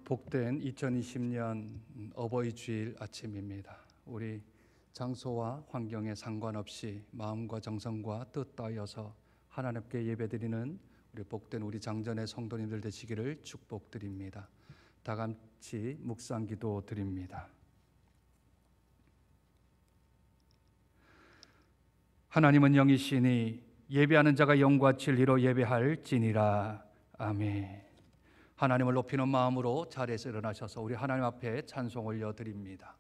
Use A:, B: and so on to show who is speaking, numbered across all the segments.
A: 복된 2020년 어버이 주일 아침입니다. 우리 장소와 환경에 상관없이 마음과 정성과 뜻 다하여서 하나님께 예배드리는 우리 복된 우리 장전의 성도님들 되시기를 축복드립니다. 다 같이 묵상기도 드립니다. 하나님은 영이시니 예배하는 자가 영과 진리로 예배할지니라. 아멘. 하나님을 높이는 마음으로 자리에서 일어나셔서 우리 하나님 앞에 찬송 올려드립니다.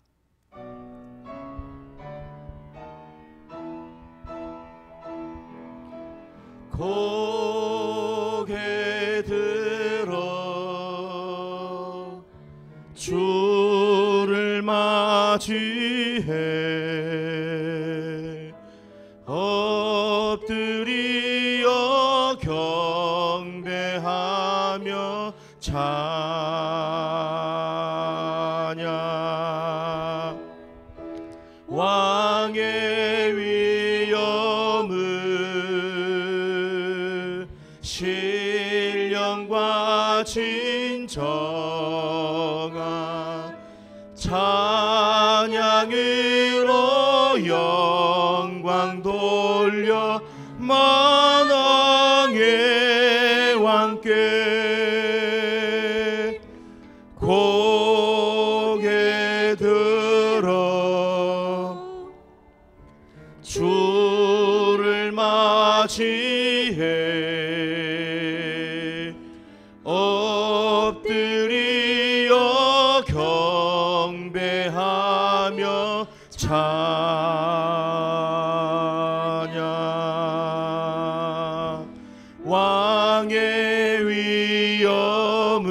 B: 고개 들어 주를 맞이해 엎드리어 경배하며 찬양 왕의 위엄을 신령과 진정한 찬양으로 영광 돌려 만왕의 왕께 고개 들어 주를 맞이해 엎드리어 경배하며 찬양 왕의 위엄을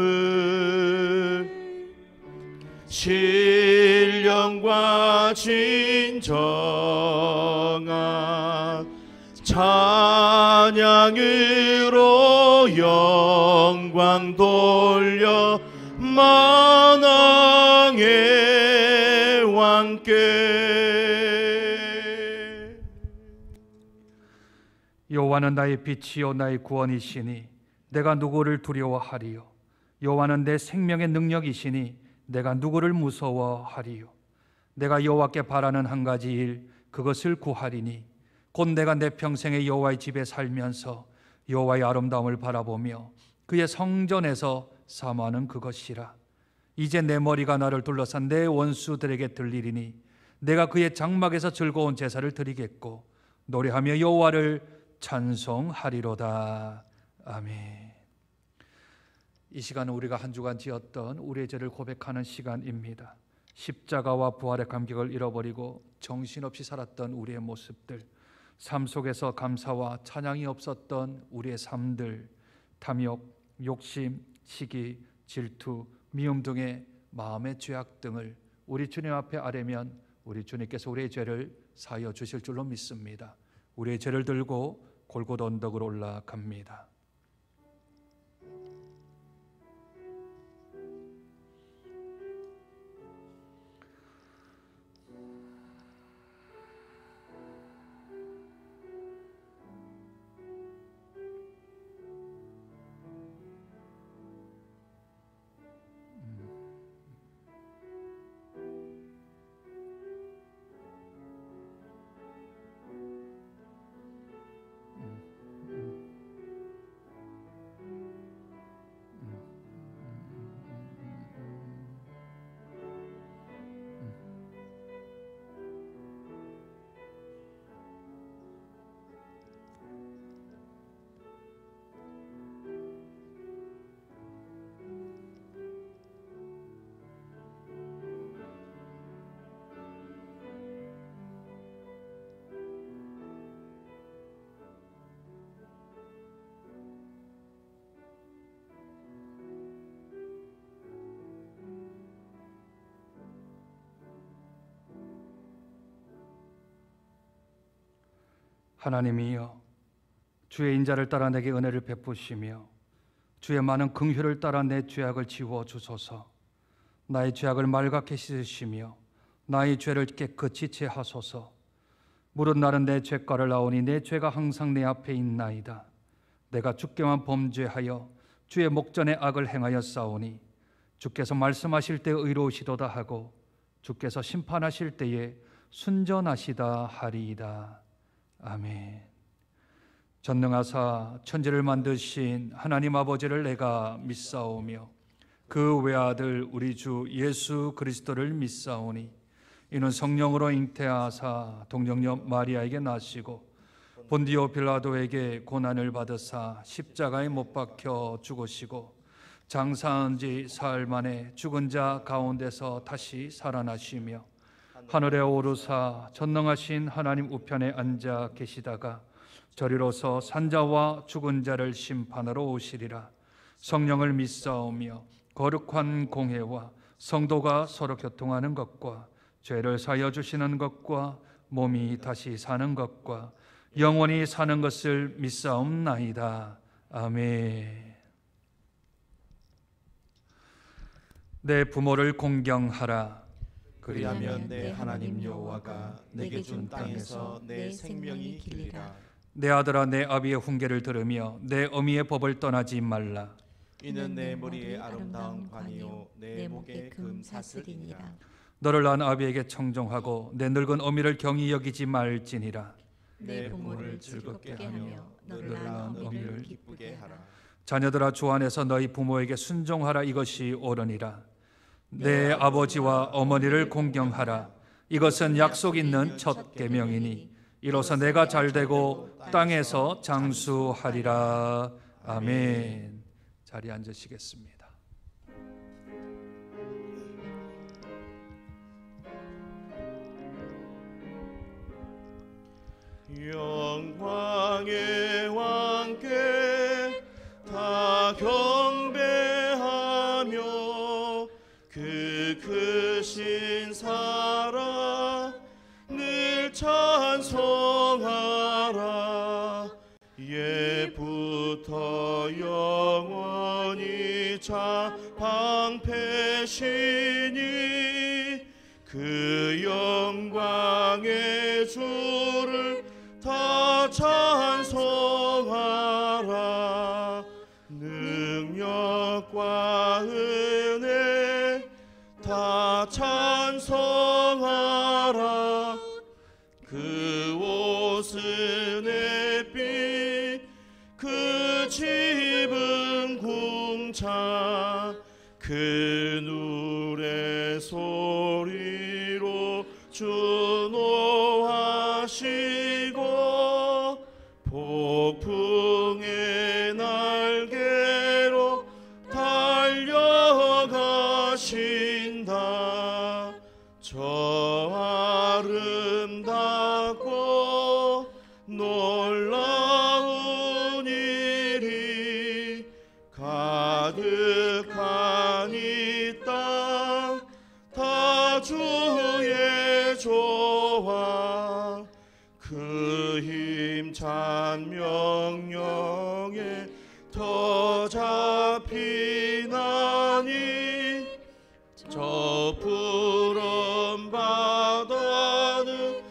B: 신령과 진정한 찬양으로 영광 돌려 만왕의 왕께
A: 여호와는 나의 빛이요 나의 구원이시니 내가 누구를 두려워하리요. 여호와는 내 생명의 능력이시니 내가 누구를 무서워하리요. 내가 여호와께 바라는 한 가지 일 그것을 구하리니 곧 내가 내 평생에 여호와의 집에 살면서 여호와의 아름다움을 바라보며 그의 성전에서 사모하는 그것이라. 이제 내 머리가 나를 둘러싼 내 원수들에게 들리리니 내가 그의 장막에서 즐거운 제사를 드리겠고 노래하며 여호와를 찬송하리로다. 아멘. 이 시간은 우리가 한 주간 지었던 우리의 죄를 고백하는 시간입니다. 십자가와 부활의 감격을 잃어버리고 정신없이 살았던 우리의 모습들, 삶 속에서 감사와 찬양이 없었던 우리의 삶들, 탐욕, 욕심, 시기, 질투, 미움 등의 마음의 죄악 등을 우리 주님 앞에 아뢰면 우리 주님께서 우리의 죄를 사하여 주실 줄로 믿습니다. 우리의 죄를 들고 골고다 언덕으로 올라갑니다. 하나님이여, 주의 인자를 따라 내게 은혜를 베푸시며 주의 많은 긍휼을 따라 내 죄악을 지워 주소서. 나의 죄악을 말갛게 씻으시며 나의 죄를 깨끗이 제하소서. 무릇 나는 내 죄가를 나오니 내 죄가 항상 내 앞에 있나이다. 내가 주께만 범죄하여 주의 목전에 악을 행하여 싸우니 주께서 말씀하실 때 의로우시도다 하고 주께서 심판하실 때에 순전하시다 하리이다. 아멘. 전능하사 천지를 만드신 하나님 아버지를 내가 믿사오며 그 외아들 우리 주 예수 그리스도를 믿사오니 이는 성령으로 잉태하사 동정녀 마리아에게 나시고 본디오 빌라도에게 고난을 받으사 십자가에 못 박혀 죽으시고 장사한 지 사흘 만에 죽은 자 가운데서 다시 살아나시며 하늘에 오르사 전능하신 하나님 우편에 앉아 계시다가 저리로서 산자와 죽은 자를 심판하러 오시리라. 성령을 믿사오며 거룩한 공회와 성도가 서로 교통하는 것과 죄를 사하여 주시는 것과 몸이 다시 사는 것과 영원히 사는 것을 믿사옵나이다. 아멘. 내 부모를 공경하라.
B: 그리하면 내 하나님 여호와가 내게 준 땅에서 내 생명이 길리라.
A: 내 아들아 내 아비의 훈계를 들으며 내 어미의 법을 떠나지 말라.
B: 이는 내 머리에 아름다운 관이요 내 목에 금 사슬이니라.
A: 너를 낳은 아비에게 청종하고 내 늙은 어미를 경히 여기지 말지니라.
B: 내 부모를 즐겁게 하며 너를 낳은 어미를 기쁘게 하라.
A: 자녀들아 주 안에서 너희 부모에게 순종하라. 이것이 옳으니라. 내 아버지와 어머니를 공경하라. 이것은 약속 있는 첫 계명이니 이로써 내가 잘되고 땅에서 장수하리라. 아멘. 자리에 앉으시겠습니다.
B: 영광의 왕께 다 경배하며 그 크신 사랑 늘 찬송하라. 예부터 영원히 자 방패시니 그 영광의 주를 다 찬송하라. 능력과 은혜 다 찬송하라. 그 옷은 햇빛 그 집은 궁창 그 누레 소리로 준호하시고 폭풍의 날개로 달려가신다. 저 아름답고 놀라운 일이 가득한 이 땅 다 주의 조화 그 힘찬 명령에 더 잡히나니 저 푸른 바다는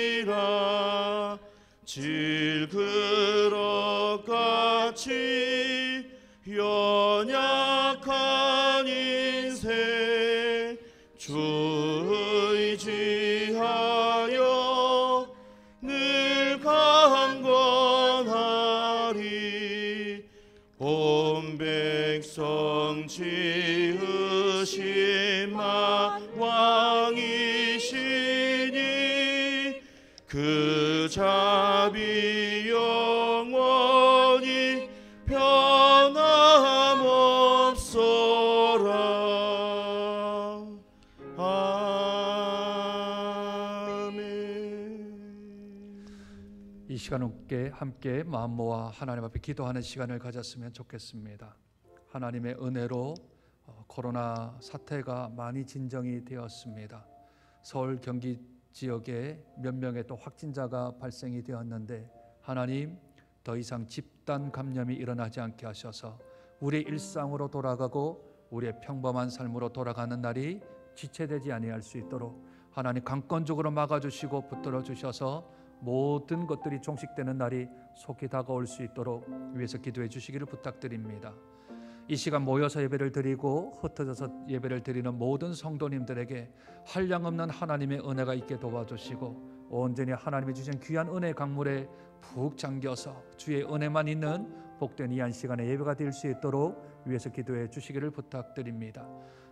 B: 옷자락이라. 질그럭같이 연약한 인생 주 의지하여 늘 강건하리. 온 백성 지으신 왕이시니 그 자비 영원히 변함없어라. 아멘.
A: 이 시간 함께 마음 모아 하나님 앞에 기도하는 시간을 가졌으면 좋겠습니다. 하나님의 은혜로 코로나 사태가 많이 진정이 되었습니다. 서울 경기 지역에 몇 명의 또 확진자가 발생이 되었는데 하나님 더 이상 집단 감염이 일어나지 않게 하셔서 우리의 일상으로 돌아가고 우리의 평범한 삶으로 돌아가는 날이 지체되지 아니할 수 있도록 하나님 강권적으로 막아주시고 붙들어 주셔서 모든 것들이 종식되는 날이 속히 다가올 수 있도록 위해서 기도해 주시기를 부탁드립니다. 이 시간 모여서 예배를 드리고 흩어져서 예배를 드리는 모든 성도님들에게 한량없는 하나님의 은혜가 있게 도와주시고 온전히 하나님이 주신 귀한 은혜 강물에 푹 잠겨서 주의 은혜만 있는 복된 이 한 시간에 예배가 될 수 있도록 위해서 기도해 주시기를 부탁드립니다.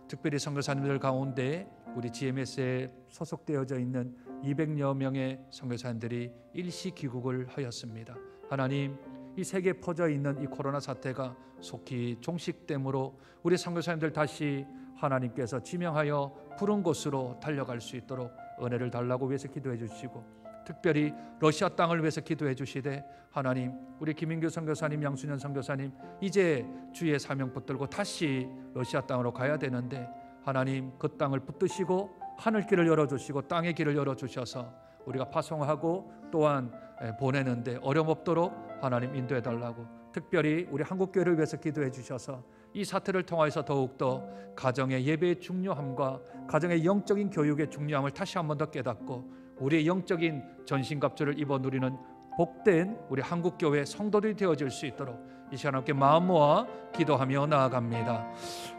A: 특별히 선교사님들 가운데 우리 GMS에 소속되어져 있는 200여 명의 선교사님들이 일시 귀국을 하였습니다. 하나님, 이 세계에 퍼져 있는 이 코로나 사태가 속히 종식됨으로 우리 선교사님들 다시 하나님께서 지명하여 부른 곳으로 달려갈 수 있도록 은혜를 달라고 위해서 기도해 주시고, 특별히 러시아 땅을 위해서 기도해 주시되, 하나님, 우리 김인규 선교사님, 양순현 선교사님 이제 주의 사명 붙들고 다시 러시아 땅으로 가야 되는데, 하나님 그 땅을 붙드시고 하늘길을 열어주시고 땅의 길을 열어주셔서 우리가 파송하고 또한 보내는데 어려움 없도록 하나님 인도해 달라고, 특별히 우리 한국교회를 위해서 기도해 주셔서 이 사태를 통해서 더욱더 가정의 예배의 중요함과 가정의 영적인 교육의 중요함을 다시 한 번 더 깨닫고 우리의 영적인 전신갑주를 입어 누리는 복된 우리 한국교회 성도들이 되어질 수 있도록 이 시간 함께 마음 모아 기도하며 나아갑니다.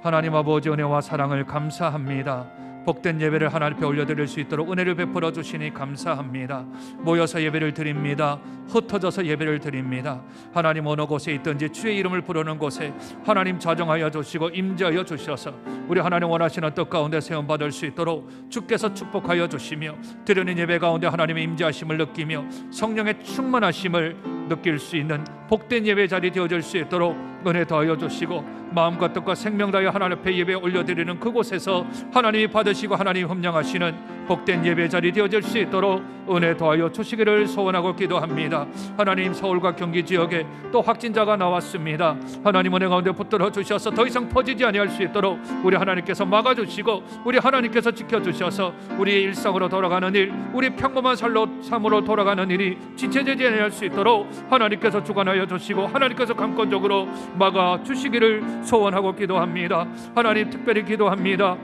A: 하나님 아버지, 은혜와 사랑을 감사합니다. 복된 예배를 하나님 앞에 올려드릴 수 있도록 은혜를 베풀어 주시니 감사합니다. 모여서 예배를 드립니다. 흩어져서 예배를 드립니다. 하나님 어느 곳에 있든지 주의 이름을 부르는 곳에 하나님 자정하여 주시고 임재하여 주셔서 우리 하나님 원하시는 뜻 가운데 세움받을 수 있도록 주께서 축복하여 주시며, 드리는 예배 가운데 하나님의 임재하심을 느끼며 성령의 충만하심을 느낄 수 있는 복된 예배 자리 되어질 수 있도록 은혜 더하여 주시고, 마음과 뜻과 생명 다하여 하나님 앞에 예배 올려드리는 그곳에서 하나님이 받으시고 하나님이 흠령하시는 복된 예배 자리 되어질 수 있도록 은혜 더하여 주시기를 소원하고 기도합니다. 하나님, 서울과 경기 지역에 또 확진자가 나왔습니다. 하나님 은혜 가운데 붙들어 주셔서 더 이상 퍼지지 아니할 수 있도록 우리 하나님께서 막아주시고 우리 하나님께서 지켜주셔서 우리의 일상으로 돌아가는 일, 우리 평범한 삶으로 돌아가는 일이 지체되지 아니할 수 있도록 하나님께서 주관하여 주시고 하나님께서 강권적으로 막아주시기를 소원하고 기도합니다. 하나님, 특별히 기도합니다.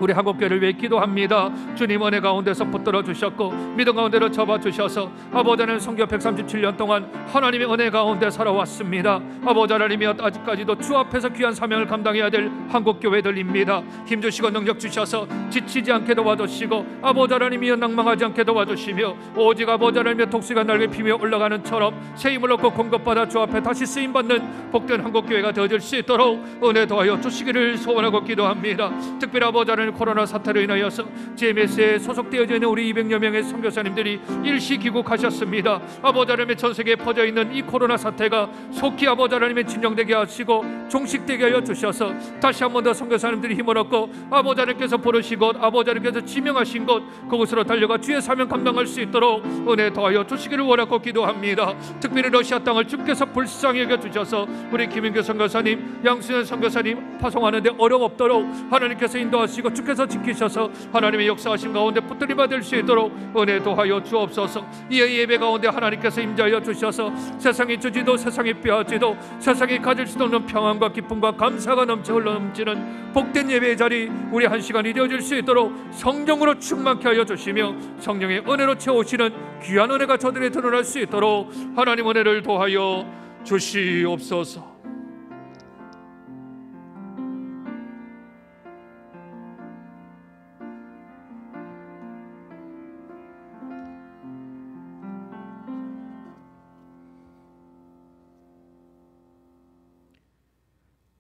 A: 우리 한국교회를 위해 기도합니다. 주님 은혜 가운데서 붙들어 주셨고 믿음 가운데로 접어 주셔서 아버지는 선교 137년 동안 하나님의 은혜 가운데 살아왔습니다. 아버지 하나님이 아직까지도 주 앞에서 귀한 사명을 감당해야 될 한국교회들입니다. 힘주시고 능력 주셔서 지치지 않게 도와주시고 아버지 하나님이 낭망하지 않게 도와주시며, 오직 아버지 하나님의 독수리가 날개 피며 올라가는 처럼 새 힘을 얻고 공급받아 주 앞에 다시 쓰임받는 복된 한국교회가 되어질 수 있도록 은혜 더하여 주시기를 소원하고 기도합니다. 특별히 아버지 하나님, 코로나 사태로 인하여서 GMS에 소속되어져 있는 우리 200여 명의 선교사님들이 일시 귀국하셨습니다. 아버지 하나님의 전 세계에 퍼져 있는 이 코로나 사태가 속히 아버지 하나님의 진정되게 하시고 종식되게 하여 주셔서 다시 한 번 더 선교사님들이 힘을 얻고 아버지 하나님께서 부르신 곳, 아버지 하나님께서 지명하신 곳, 그곳으로 달려가 주의 사명 감당할 수 있도록 은혜 더하여 주시기를 원하고 기도합니다. 특별히 러시아 땅을 주께서 불쌍히 여겨 주셔서 우리 김인규 선교사님, 양순현 선교사님 파송하는 데 어려움 없도록 하나님께서 인도하시고 주께서 지키셔서 하나님의 역사하심 가운데 붙들림 받을 수 있도록 은혜 더하여 주옵소서. 이의 예배 가운데 하나님께서 임재하여 주셔서 세상이 주지도 세상이 빼앗지도 세상이 가질 수도 없는 평안과 기쁨과 감사가 넘쳐 흘러넘치는 복된 예배의 자리 우리 한 시간이 되어질 수 있도록 성령으로 충만케 하여 주시며 성령의 은혜로 채우시는 귀한 은혜가 저들에 드러날 수 있도록 하나님 은혜를 더하여 주시옵소서.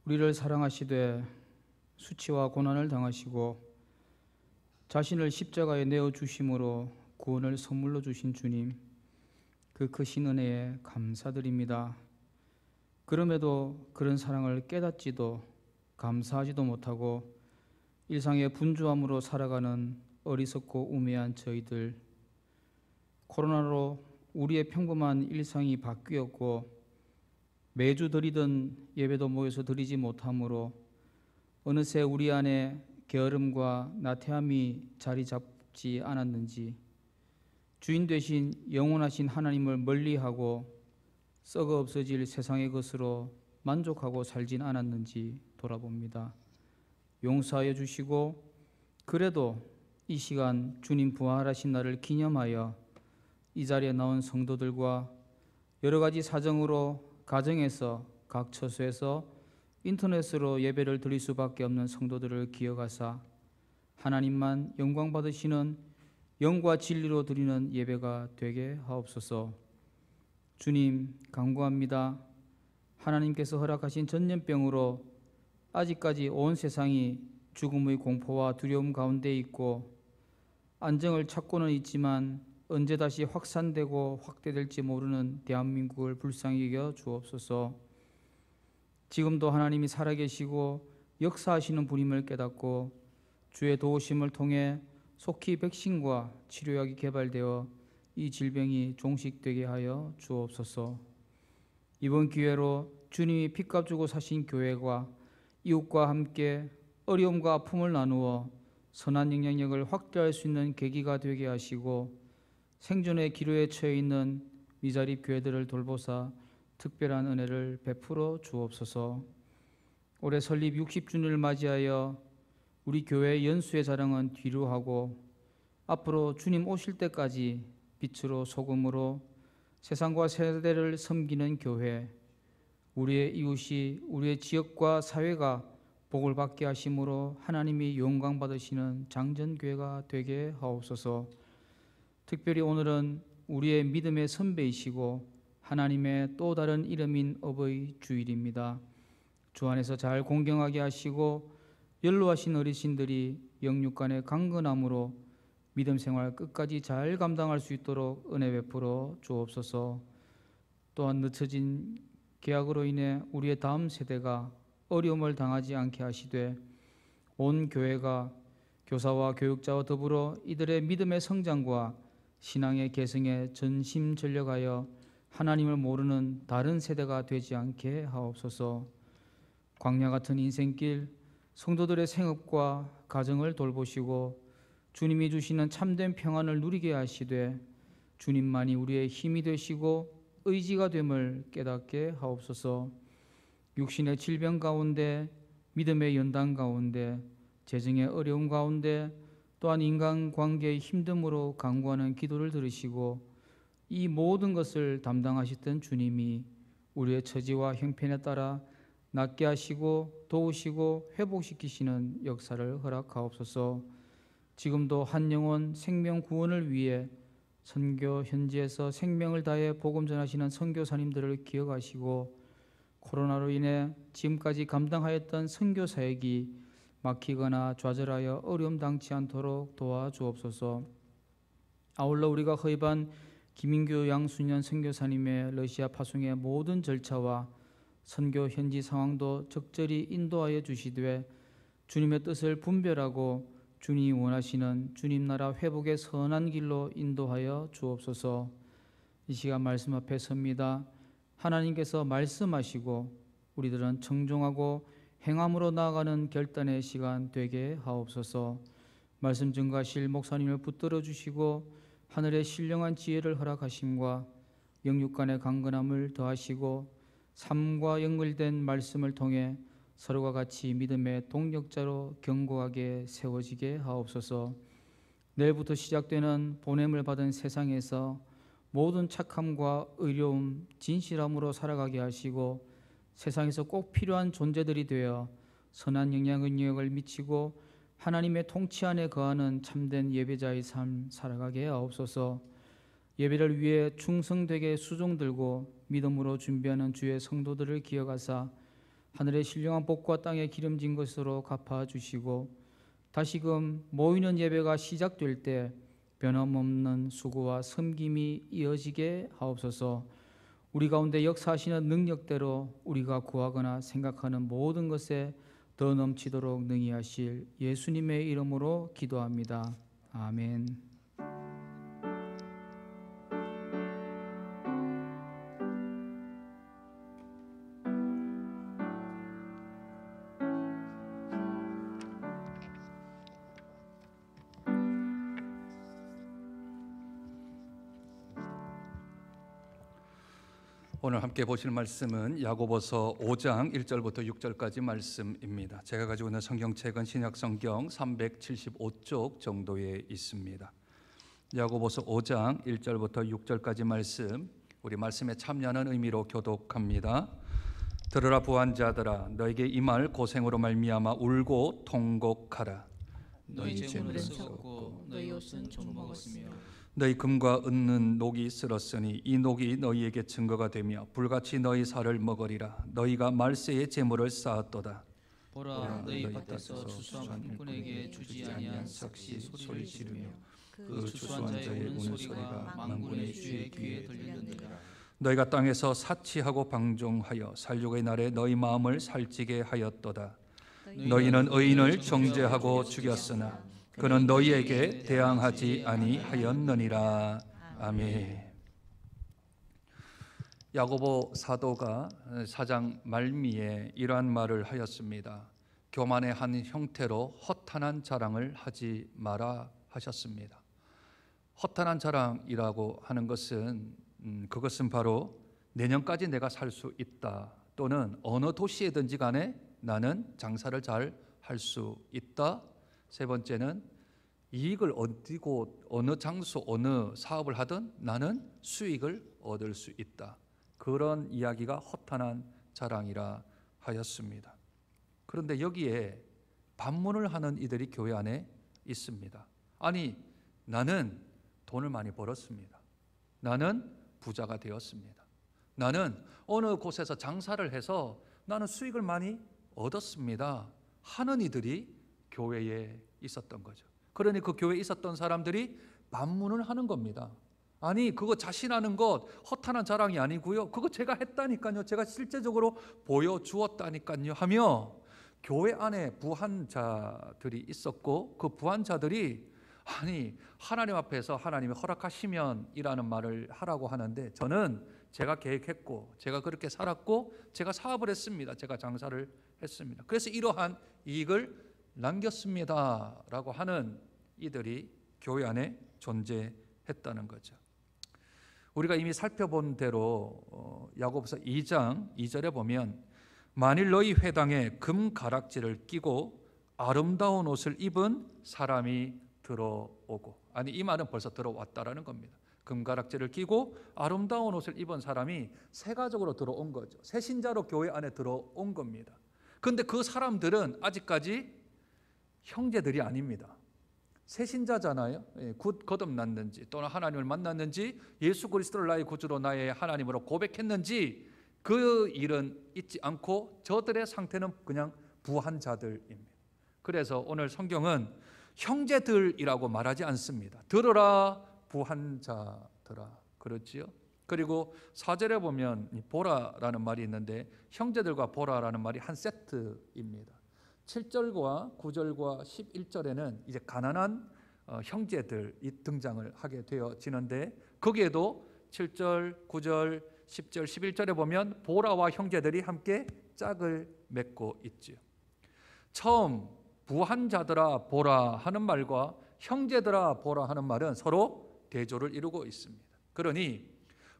C: 우리를 사랑하시되 수치와 고난을 당하시고 자신을 십자가에 내어주심으로 구원을 선물로 주신 주님, 그 크신 은혜에 감사드립니다. 그럼에도 그런 사랑을 깨닫지도 감사하지도 못하고 일상의 분주함으로 살아가는 어리석고 우매한 저희들, 코로나로 우리의 평범한 일상이 바뀌었고 매주 드리던 예배도 모여서 드리지 못하므로 어느새 우리 안에 게으름과 나태함이 자리 잡지 않았는지, 주인 되신 영원하신 하나님을 멀리하고 썩어 없어질 세상의 것으로 만족하고 살진 않았는지 돌아봅니다. 용서하여 주시고 그래도 이 시간 주님 부활하신 날을 기념하여 이 자리에 나온 성도들과 여러 가지 사정으로 가정에서 각 처소에서 인터넷으로 예배를 드릴 수밖에 없는 성도들을 기억하사 하나님만 영광 받으시는 영과 진리로 드리는 예배가 되게 하옵소서. 주님 간구합니다. 하나님께서 허락하신 전염병으로 아직까지 온 세상이 죽음의 공포와 두려움 가운데 있고 안정을 찾고는 있지만 언제 다시 확산되고 확대될지 모르는 대한민국을 불쌍히 여겨 주옵소서. 지금도 하나님이 살아계시고 역사하시는 분임을 깨닫고 주의 도우심을 통해 속히 백신과 치료약이 개발되어 이 질병이 종식되게 하여 주옵소서. 이번 기회로 주님이 핏값 주고 사신 교회가 이웃과 함께 어려움과 아픔을 나누어 선한 영향력을 확대할 수 있는 계기가 되게 하시고 생존의 기로에 처해 있는 미자립 교회들을 돌보사 특별한 은혜를 베풀어 주옵소서. 올해 설립 60주년을 맞이하여 우리 교회의 연수의 자랑은 뒤로 하고 앞으로 주님 오실 때까지 빛으로 소금으로 세상과 세대를 섬기는 교회, 우리의 이웃이 우리의 지역과 사회가 복을 받게 하심으로 하나님이 영광 받으시는 장전교회가 되게 하옵소서. 특별히 오늘은 우리의 믿음의 선배이시고 하나님의 또 다른 이름인 어버이 주일입니다. 주 안에서 잘 공경하게 하시고 연로하신 어르신들이 영육간의 강건함으로 믿음 생활 끝까지 잘 감당할 수 있도록 은혜 베풀어 주옵소서. 또한 늦춰진 계약으로 인해 우리의 다음 세대가 어려움을 당하지 않게 하시되 온 교회가 교사와 교육자와 더불어 이들의 믿음의 성장과 신앙의 계승에 전심전력하여 하나님을 모르는 다른 세대가 되지 않게 하옵소서. 광야 같은 인생길 성도들의 생업과 가정을 돌보시고 주님이 주시는 참된 평안을 누리게 하시되 주님만이 우리의 힘이 되시고 의지가 됨을 깨닫게 하옵소서. 육신의 질병 가운데 믿음의 연단 가운데 재정의 어려움 가운데 또한 인간관계의 힘듦으로 간구하는 기도를 들으시고 이 모든 것을 담당하셨던 주님이 우리의 처지와 형편에 따라 낫게 하시고 도우시고 회복시키시는 역사를 허락하옵소서. 지금도 한 영혼 생명 구원을 위해 선교 현지에서 생명을 다해 복음 전하시는 선교사님들을 기억하시고 코로나로 인해 지금까지 감당하였던 선교 사역이 막히거나 좌절하여 어려움 당치 않도록 도와주옵소서. 아울러 우리가 허입한 김인규 양순년 선교사님의 러시아 파송의 모든 절차와 선교 현지 상황도 적절히 인도하여 주시되 주님의 뜻을 분별하고 주님이 원하시는 주님 나라 회복의 선한 길로 인도하여 주옵소서. 이 시간 말씀 앞에 섭니다. 하나님께서 말씀하시고 우리들은 청종하고 행함으로 나아가는 결단의 시간 되게 하옵소서. 말씀 증거하실 목사님을 붙들어 주시고 하늘의 신령한 지혜를 허락하심과 영육간의 강건함을 더하시고 삶과 연결된 말씀을 통해 서로가 같이 믿음의 동력자로 견고하게 세워지게 하옵소서. 내일부터 시작되는 보냄을 받은 세상에서 모든 착함과 의로움, 진실함으로 살아가게 하시고 세상에서 꼭 필요한 존재들이 되어 선한 영향을 미치고 하나님의 통치 안에 거하는 참된 예배자의 삶 살아가게 하옵소서. 예배를 위해 충성되게 수종 들고 믿음으로 준비하는 주의 성도들을 기억하사 하늘의 신령한 복과 땅에 기름진 것으로 갚아주시고 다시금 모이는 예배가 시작될 때 변함없는 수고와 섬김이 이어지게 하옵소서. 우리 가운데 역사하시는 능력대로 우리가 구하거나 생각하는 모든 것에 더 넘치도록 능히 하실 예수님의 이름으로 기도합니다. 아멘.
A: 오늘 함께 보실 말씀은 야고보서 5장 1절부터 6절까지 말씀입니다. 제가 가지고 있는 성경책은 신약성경 375쪽 정도에 있습니다. 야고보서 5장 1절부터 6절까지 말씀, 우리 말씀에 참여하는 의미로 교독합니다. 들으라 부한자들아, 너에게 임할 고생으로 말미암아 울고 통곡하라.
C: 너희 재물은 썩고 너희 옷은 좀 먹었으며
A: 너희 금과 은은 녹이 쓸었으니 이 녹이 너희에게 증거가 되며 불같이 너희 살을 먹으리라. 너희가 말세의 재물을 쌓았도다.
C: 보라, 너희 밭에서 추수한 일꾼에게 주지 아니한 삭시 소리를 지르며 그 추수한 자의 우는 소리가 만군의 주의 귀에 들리느니라.
A: 너희가 땅에서 사치하고 방종하여 살육의 날에 너희 마음을 살찌게 하였도다. 너희는 의인을 정죄하고 죽였으나 그는 너희에게 대항하지 아니하였느니라. 아멘. 야고보 사도가 4장 말미에 이러한 말을 하였습니다. 교만의 한 형태로 허탄한 자랑을 하지 마라 하셨습니다. 허탄한 자랑이라고 하는 것은 그것은 바로 내년까지 내가 살 수 있다, 또는 어느 도시에든지 간에 나는 장사를 잘 할 수 있다. 세 번째는 이익을 얻고 어느 장소 어느 사업을 하든 나는 수익을 얻을 수 있다. 그런 이야기가 허탄한 자랑이라 하였습니다. 그런데 여기에 반문을 하는 이들이 교회 안에 있습니다. 아니, 나는 돈을 많이 벌었습니다. 나는 부자가 되었습니다. 나는 어느 곳에서 장사를 해서 나는 수익을 많이 얻었습니다 하는 이들이 교회에 있었던 거죠. 그러니 그 교회에 있었던 사람들이 반문을 하는 겁니다. 아니, 그거 자신하는 것 허탄한 자랑이 아니고요, 그거 제가 했다니까요, 제가 실제적으로 보여주었다니까요 하며 교회 안에 부한자들이 있었고, 그 부한자들이 아니, 하나님 앞에서 하나님이 허락하시면 이라는 말을 하라고 하는데, 저는 제가 계획했고 제가 그렇게 살았고 제가 사업을 했습니다. 제가 장사를 했습니다. 그래서 이러한 이익을 남겼습니다 라고 하는 이들이 교회 안에 존재했다는 거죠. 우리가 이미 살펴본 대로 야고보서 2장 2절에 보면 만일 너희 회당에 금 가락지를 끼고 아름다운 옷을 입은 사람이 들어오고, 아니, 이 말은 벌써 들어왔다라는 겁니다. 금가락지를 끼고 아름다운 옷을 입은 사람이 새 가족으로 들어온 거죠. 새 신자로 교회 안에 들어온 겁니다. 그런데 그 사람들은 아직까지 형제들이 아닙니다. 새 신자잖아요. 곧 거듭났는지 또는 하나님을 만났는지 예수 그리스도를 나의 구주로 나의 하나님으로 고백했는지 그 일은 있지 않고 저들의 상태는 그냥 부한 자들입니다. 그래서 오늘 성경은 형제들이라고 말하지 않습니다. 들으라 부한 자들아, 그렇지요? 그리고 4절에 보면 보라라는 말이 있는데 형제들과 보라라는 말이 한 세트입니다. 7절과 9절과 11절에는 이제 가난한 형제들이 등장을 하게 되어지는데, 거기에도 7절, 9절, 10절, 11절에 보면 보라와 형제들이 함께 짝을 맺고 있죠. 처음 부한 자들아 보라 하는 말과 형제들아 보라 하는 말은 서로 대조를 이루고 있습니다. 그러니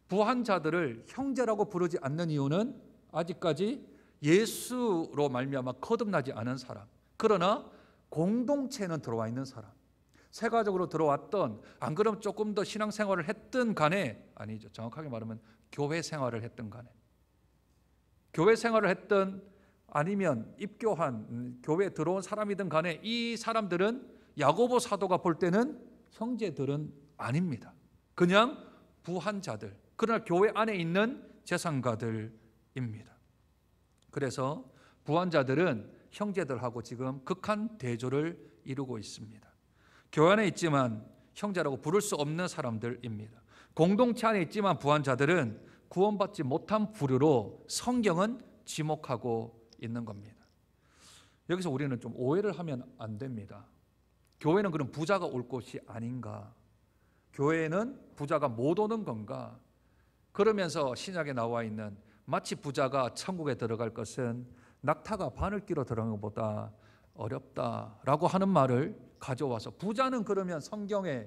A: 부한 자들을 형제라고 부르지 않는 이유는 아직까지 예수로 말미암아 거듭나지 않은 사람, 그러나 공동체는 들어와 있는 사람, 새 가족으로 들어왔던, 안 그러면 조금 더 신앙생활을 했든 간에, 아니죠, 정확하게 말하면 교회 생활을 했든 간에, 교회 생활을 했든 아니면 입교한 교회에 들어온 사람이든 간에 이 사람들은 야고보 사도가 볼 때는 형제들은 아닙니다. 그냥 부한 자들, 그러나 교회 안에 있는 재산가들입니다. 그래서 부한 자들은 형제들하고 지금 극한 대조를 이루고 있습니다. 교회 안에 있지만 형제라고 부를 수 없는 사람들입니다. 공동체 안에 있지만 부한 자들은 구원받지 못한 부류로 성경은 지목하고 있는 겁니다. 여기서 우리는 좀 오해를 하면 안 됩니다. 교회는 그럼 부자가 올 곳이 아닌가? 교회는 부자가 못 오는 건가? 그러면서 신약에 나와 있는 마치 부자가 천국에 들어갈 것은 낙타가 바늘기로 들어가는 것보다 어렵다라고 하는 말을 가져와서 부자는 그러면 성경에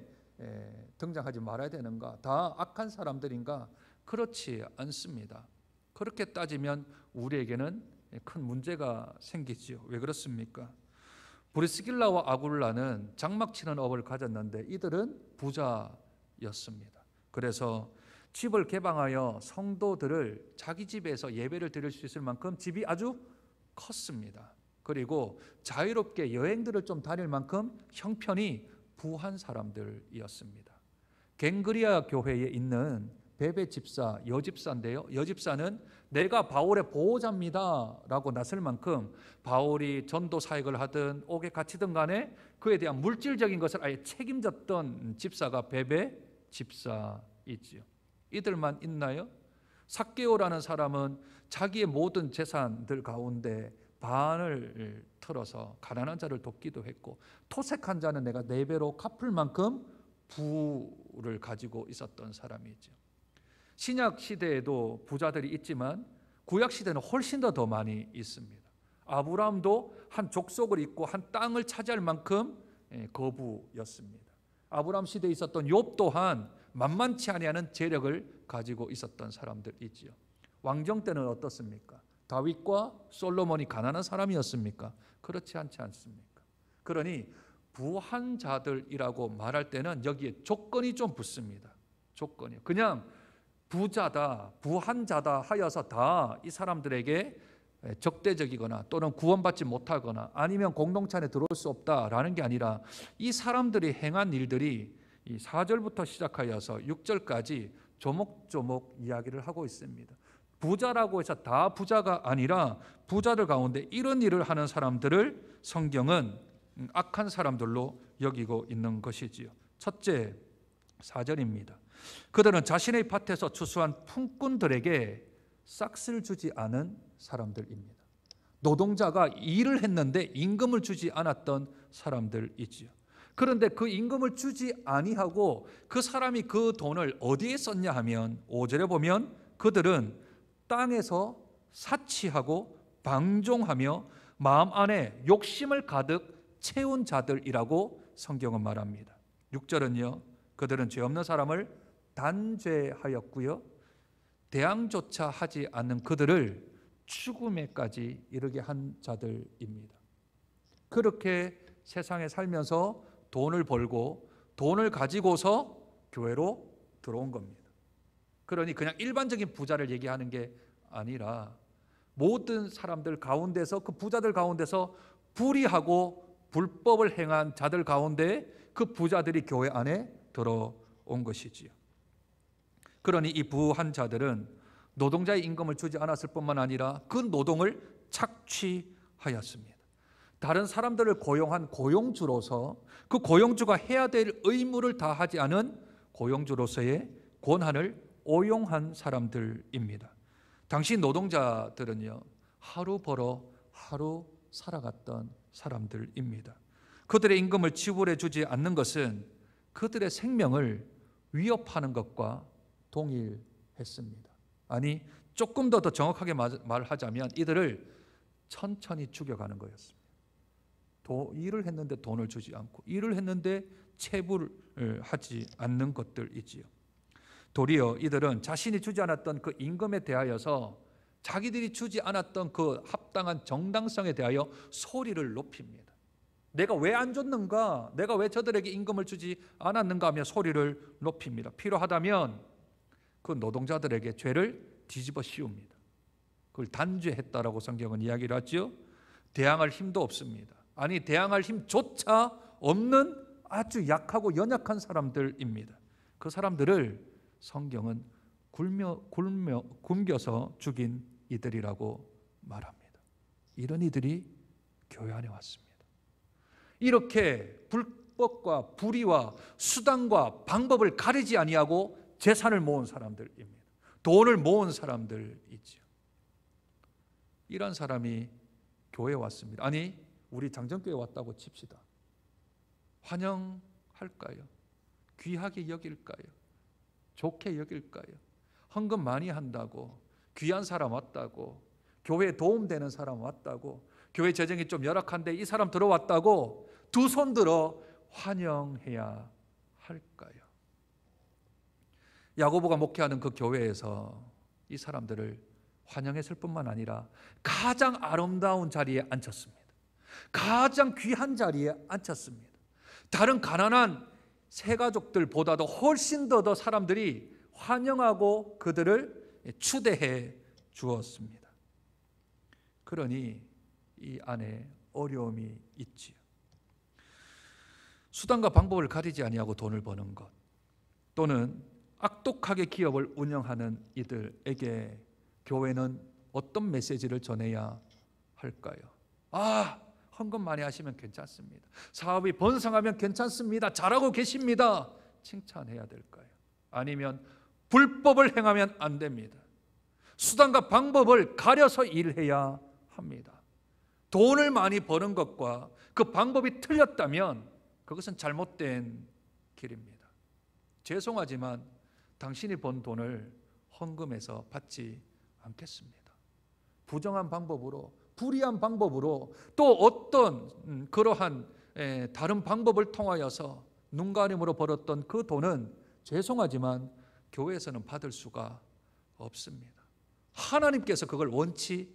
A: 등장하지 말아야 되는가? 다 악한 사람들인가? 그렇지 않습니다. 그렇게 따지면 우리에게는 큰 문제가 생기지요. 왜 그렇습니까? 브리스길라와 아굴라는 장막치는 업을 가졌는데 이들은 부자였습니다. 그래서 집을 개방하여 성도들을 자기 집에서 예배를 드릴 수 있을 만큼 집이 아주 컸습니다. 그리고 자유롭게 여행들을 좀 다닐 만큼 형편이 부한 사람들이었습니다. 갱그리아 교회에 있는 베베 집사, 여집사인데요. 여집사는 내가 바울의 보호자입니다 라고 나설 만큼 바울이 전도 사역을 하든 옥에 갇히든 간에 그에 대한 물질적인 것을 아예 책임졌던 집사가 베베 집사이지요. 이들만 있나요? 삭개오라는 사람은 자기의 모든 재산들 가운데 반을 털어서 가난한 자를 돕기도 했고, 토색한 자는 내가 4배로 갚을 만큼 부를 가지고 있었던 사람이죠. 신약 시대에도 부자들이 있지만 구약 시대는 훨씬 더 많이 있습니다. 아브라함도 한 족속을 잇고 한 땅을 차지할 만큼 거부였습니다. 아브라함 시대에 있었던 욥 또한 만만치 아니하는 재력을 가지고 있었던 사람들이지요. 왕정 때는 어떻습니까? 다윗과 솔로몬이 가난한 사람이었습니까? 그렇지 않지 않습니까? 그러니 부한 자들이라고 말할 때는 여기에 조건이 좀 붙습니다. 조건이요. 그냥 부자다, 부한 자다 하여서 다 이 사람들에게 적대적이거나 또는 구원받지 못하거나 아니면 공동체 안에 들어올 수 없다라는 게 아니라 이 사람들이 행한 일들이 이 4절부터 시작하여서 6절까지 조목조목 이야기를 하고 있습니다. 부자라고 해서 다 부자가 아니라 부자들 가운데 이런 일을 하는 사람들을 성경은 악한 사람들로 여기고 있는 것이지요. 첫째, 4절입니다. 그들은 자신의 밭에서 추수한 품꾼들에게 싹스를 주지 않은 사람들입니다. 노동자가 일을 했는데 임금을 주지 않았던 사람들이지요. 그런데 그 임금을 주지 아니하고 그 사람이 그 돈을 어디에 썼냐 하면 5절에 보면 그들은 땅에서 사치하고 방종하며 마음 안에 욕심을 가득 채운 자들이라고 성경은 말합니다. 6절은요. 그들은 죄 없는 사람을 단죄하였고요. 대항조차 하지 않는 그들을 죽음에까지 이르게 한 자들입니다. 그렇게 세상에 살면서 돈을 벌고 돈을 가지고서 교회로 들어온 겁니다. 그러니 그냥 일반적인 부자를 얘기하는 게 아니라 모든 사람들 가운데서 그 부자들 가운데서 불의하고 불법을 행한 자들 가운데 그 부자들이 교회 안에 들어온 것이지요. 그러니 이 부한 자들은 노동자의 임금을 주지 않았을 뿐만 아니라 그 노동을 착취하였습니다. 다른 사람들을 고용한 고용주로서 그 고용주가 해야 될 의무를 다하지 않은 고용주로서의 권한을 오용한 사람들입니다. 당시 노동자들은요, 하루 벌어 하루 살아갔던 사람들입니다. 그들의 임금을 지불해 주지 않는 것은 그들의 생명을 위협하는 것과 동일했습니다. 아니, 조금 더 정확하게 말하자면 이들을 천천히 죽여가는 거였습니다. 일을 했는데 돈을 주지 않고 일을 했는데 체불을 하지 않는 것들이지요. 도리어 이들은 자신이 주지 않았던 그 임금에 대하여서 자기들이 주지 않았던 그 합당한 정당성에 대하여 소리를 높입니다. 내가 왜 안 줬는가? 내가 왜 저들에게 임금을 주지 않았는가 하며 소리를 높입니다. 필요하다면 그 노동자들에게 죄를 뒤집어 씌웁니다. 그걸 단죄했다라고 성경은 이야기를 하죠. 대항할 힘도 없습니다. 아니, 대항할 힘조차 없는 아주 약하고 연약한 사람들입니다. 그 사람들을 성경은 굶겨서 죽인 이들이라고 말합니다. 이런 이들이 교회 안에 왔습니다. 이렇게 불법과 불의와 수단과 방법을 가리지 아니하고 재산을 모은 사람들입니다. 돈을 모은 사람들이죠. 이런 사람이 교회에 왔습니다. 아니, 우리 장정교회 왔다고 칩시다. 환영할까요? 귀하게 여길까요? 좋게 여길까요? 헌금 많이 한다고, 귀한 사람 왔다고, 교회에 도움되는 사람 왔다고, 교회 재정이 좀 열악한데 이 사람 들어왔다고 두 손 들어 환영해야 할까요? 야고보가 목회하는 그 교회에서 이 사람들을 환영했을 뿐만 아니라 가장 아름다운 자리에 앉혔습니다. 가장 귀한 자리에 앉혔습니다. 다른 가난한 새 가족들보다도 훨씬 더 사람들이 환영하고 그들을 추대해 주었습니다. 그러니 이 안에 어려움이 있지요. 수단과 방법을 가리지 아니하고 돈을 버는 것, 또는 악독하게 기업을 운영하는 이들에게 교회는 어떤 메시지를 전해야 할까요? 헌금 많이 하시면 괜찮습니다. 사업이 번성하면 괜찮습니다. 잘하고 계십니다. 칭찬해야 될까요? 아니면 불법을 행하면 안 됩니다. 수단과 방법을 가려서 일해야 합니다. 돈을 많이 버는 것과 그 방법이 틀렸다면 그것은 잘못된 길입니다. 죄송하지만 당신이 번 돈을 헌금해서 받지 않겠습니다. 부정한 방법으로, 불의한 방법으로, 또 어떤 그러한 다른 방법을 통하여서 눈가림으로 벌었던 그 돈은 죄송하지만 교회에서는 받을 수가 없습니다. 하나님께서 그걸 원치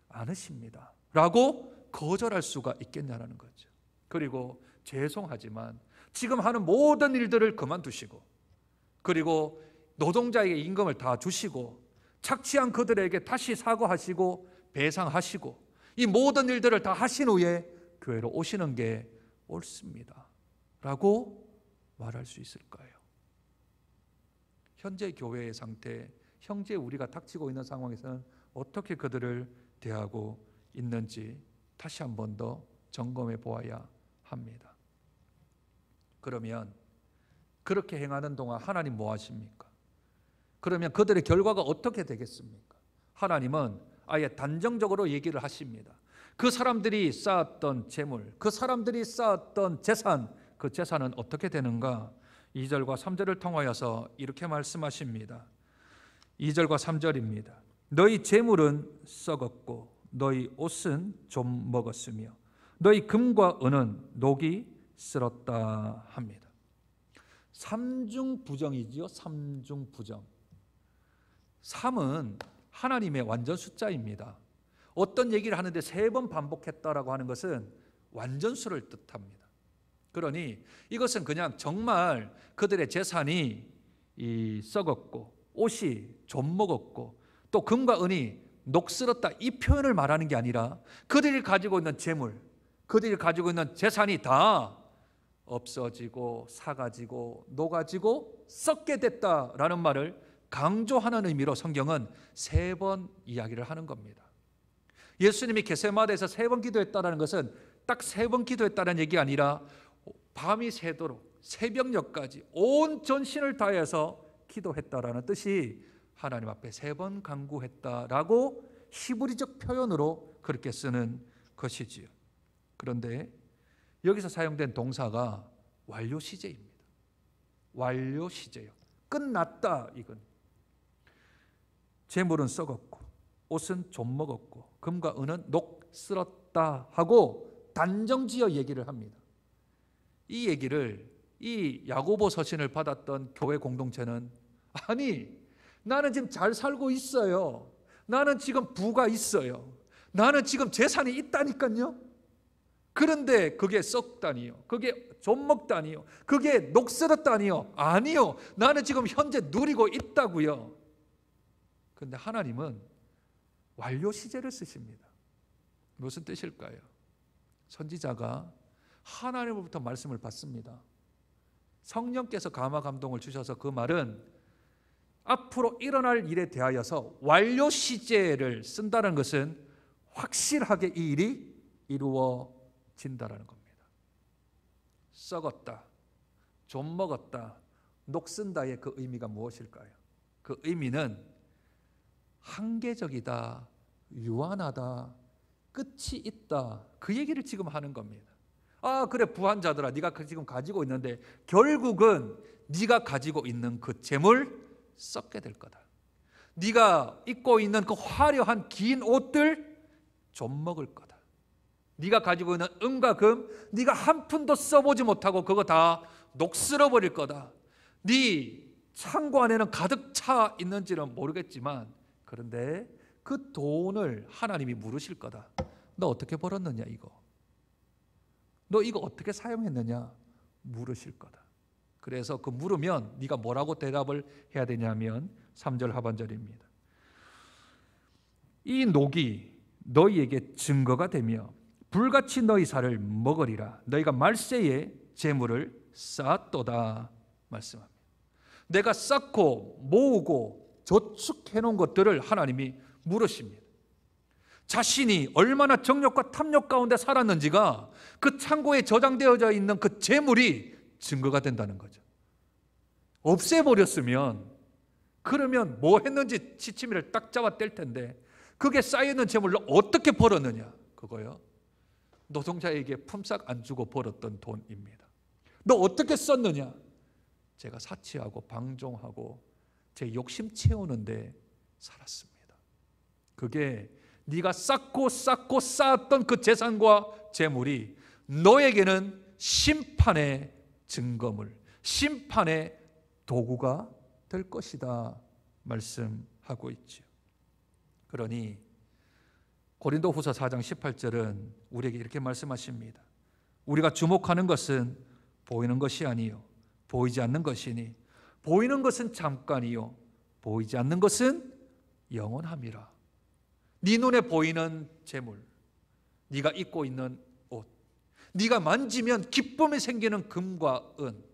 A: 않으십니다 라고 거절할 수가 있겠냐라는 거죠. 그리고 죄송하지만 지금 하는 모든 일들을 그만두시고, 그리고 노동자에게 임금을 다 주시고, 착취한 그들에게 다시 사과하시고 배상하시고, 이 모든 일들을 다 하신 후에 교회로 오시는 게 옳습니다 라고 말할 수 있을까요? 현재 교회의 상태, 현재 우리가 닥치고 있는 상황에서는 어떻게 그들을 대하고 있는지 다시 한 번 더 점검해 보아야 합니다. 그러면 그렇게 행하는 동안 하나님 뭐 하십니까? 그러면 그들의 결과가 어떻게 되겠습니까? 하나님은 아예 단정적으로 얘기를 하십니다. 그 사람들이 쌓았던 재물, 그 사람들이 쌓았던 재산, 그 재산은 어떻게 되는가? 2절과 3절을 통하여서 이렇게 말씀하십니다. 2절과 3절입니다. 너희 재물은 썩었고 너희 옷은 좀 먹었으며 너희 금과 은은 녹이 쓸었다 합니다. 삼중부정이지요. 삼중부정. 3은 하나님의 완전 숫자입니다. 어떤 얘기를 하는데 3번 반복했다라고 하는 것은 완전수를 뜻합니다. 그러니 이것은 그냥 정말 그들의 재산이 썩었고 옷이 좀 먹었고 또 금과 은이 녹슬었다, 이 표현을 말하는 게 아니라 그들이 가지고 있는 재물, 그들이 가지고 있는 재산이 다 없어지고 사가지고 녹아지고 썩게 됐다라는 말을 강조하는 의미로 성경은 3번 이야기를 하는 겁니다. 예수님이 겟세마네에서 3번 기도했다는 것은 딱 3번 기도했다는 얘기가 아니라 밤이 새도록 새벽녘까지 온 전신을 다해서 기도했다라는 뜻이 하나님 앞에 3번 간구했다라고 히브리적 표현으로 그렇게 쓰는 것이지요. 그런데 여기서 사용된 동사가 완료 시제입니다. 완료 시제요. 끝났다 이건. 재물은 썩었고 옷은 좀 먹었고 금과 은은 녹슬었다 하고 단정지어 얘기를 합니다. 이 얘기를 이 야고보 서신을 받았던 교회 공동체는 아니 나는 지금 잘 살고 있어요. 나는 지금 부가 있어요. 나는 지금 재산이 있다니까요. 그런데 그게 썩다니요. 그게 좀 먹다니요. 그게 녹슬었다니요. 아니요. 나는 지금 현재 누리고 있다고요. 그런데 하나님은 완료 시제를 쓰십니다. 무슨 뜻일까요? 선지자가 하나님으로부터 말씀을 받습니다. 성령께서 감화 감동을 주셔서 그 말은 앞으로 일어날 일에 대하여서 완료 시제를 쓴다는 것은 확실하게 이 일이 이루어진다라는 겁니다. 썩었다, 좀 먹었다, 녹슨다의 그 의미가 무엇일까요? 그 의미는 한계적이다, 유한하다, 끝이 있다, 그 얘기를 지금 하는 겁니다. 아 그래 부한자들아, 네가 지금 가지고 있는데 결국은 네가 가지고 있는 그 재물 썩게 될 거다. 네가 입고 있는 그 화려한 긴 옷들 좀 먹을 거다. 네가 가지고 있는 은과 금 네가 한 푼도 써보지 못하고 그거 다 녹슬어 버릴 거다. 네 창고 안에는 가득 차 있는지는 모르겠지만 그런데 그 돈을 하나님이 물으실 거다. 너 어떻게 벌었느냐 이거. 너 이거 어떻게 사용했느냐 물으실 거다. 그래서 그 물으면 네가 뭐라고 대답을 해야 되냐면 3절 하반절입니다. 이 녹이 너희에게 증거가 되며 불같이 너희 살을 먹으리라. 너희가 말세에 재물을 쌓았도다 말씀합니다. 내가 쌓고 모으고 저축해 놓은 것들을 하나님이 물으십니다. 자신이 얼마나 정욕과 탐욕 가운데 살았는지가 그 창고에 저장되어져 있는 그 재물이 증거가 된다는 거죠. 없애버렸으면 그러면 뭐 했는지 시치미를 딱 잡아 뗄 텐데 그게 쌓여있는 재물로 어떻게 벌었느냐, 그거요. 노동자에게 품삯 안 주고 벌었던 돈입니다. 너 어떻게 썼느냐? 제가 사치하고 방종하고 제 욕심 채우는데 살았습니다. 그게 네가 쌓고 쌓았던 그 재산과 재물이 너에게는 심판의 증거물, 심판의 도구가 될 것이다 말씀하고 있죠. 그러니 고린도후서 4장 18절은 우리에게 이렇게 말씀하십니다. 우리가 주목하는 것은 보이는 것이 아니요 보이지 않는 것이니 보이는 것은 잠깐이요 보이지 않는 것은 영원함이라. 네 눈에 보이는 재물, 네가 입고 있는 옷, 네가 만지면 기쁨이 생기는 금과 은,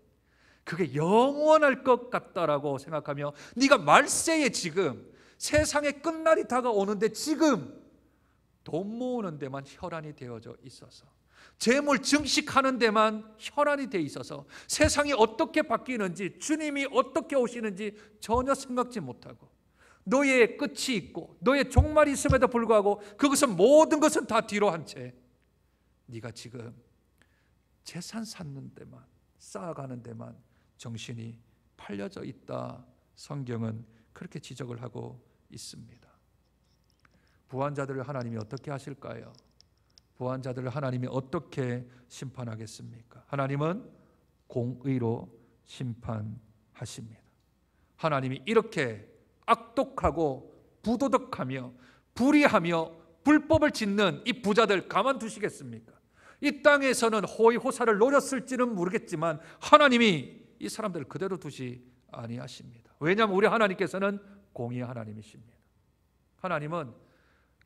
A: 그게 영원할 것 같다라고 생각하며 네가 말세에 지금 세상의 끝날이 다가오는데 지금 돈 모으는 데만 혈안이 되어져 있어서, 재물 증식하는 데만 혈안이 되어 있어서 세상이 어떻게 바뀌는지, 주님이 어떻게 오시는지 전혀 생각지 못하고 너의 끝이 있고 너의 종말이 있음에도 불구하고 그것은 모든 것은 다 뒤로 한 채 네가 지금 재산 쌓는 데만, 쌓아가는 데만 정신이 팔려져 있다. 성경은 그렇게 지적을 하고 있습니다. 부한자들을 하나님이 어떻게 하실까요? 부한자들을 하나님이 어떻게 심판하겠습니까? 하나님은 공의로 심판하십니다. 하나님이 이렇게 악독하고 부도덕하며 불의하며 불법을 짓는 이 부자들 가만두시겠습니까? 이 땅에서는 호의호사를 노렸을지는 모르겠지만 하나님이 이 사람들을 그대로 두시 아니하십니다. 왜냐하면 우리 하나님께서는 공의의 하나님이십니다. 하나님은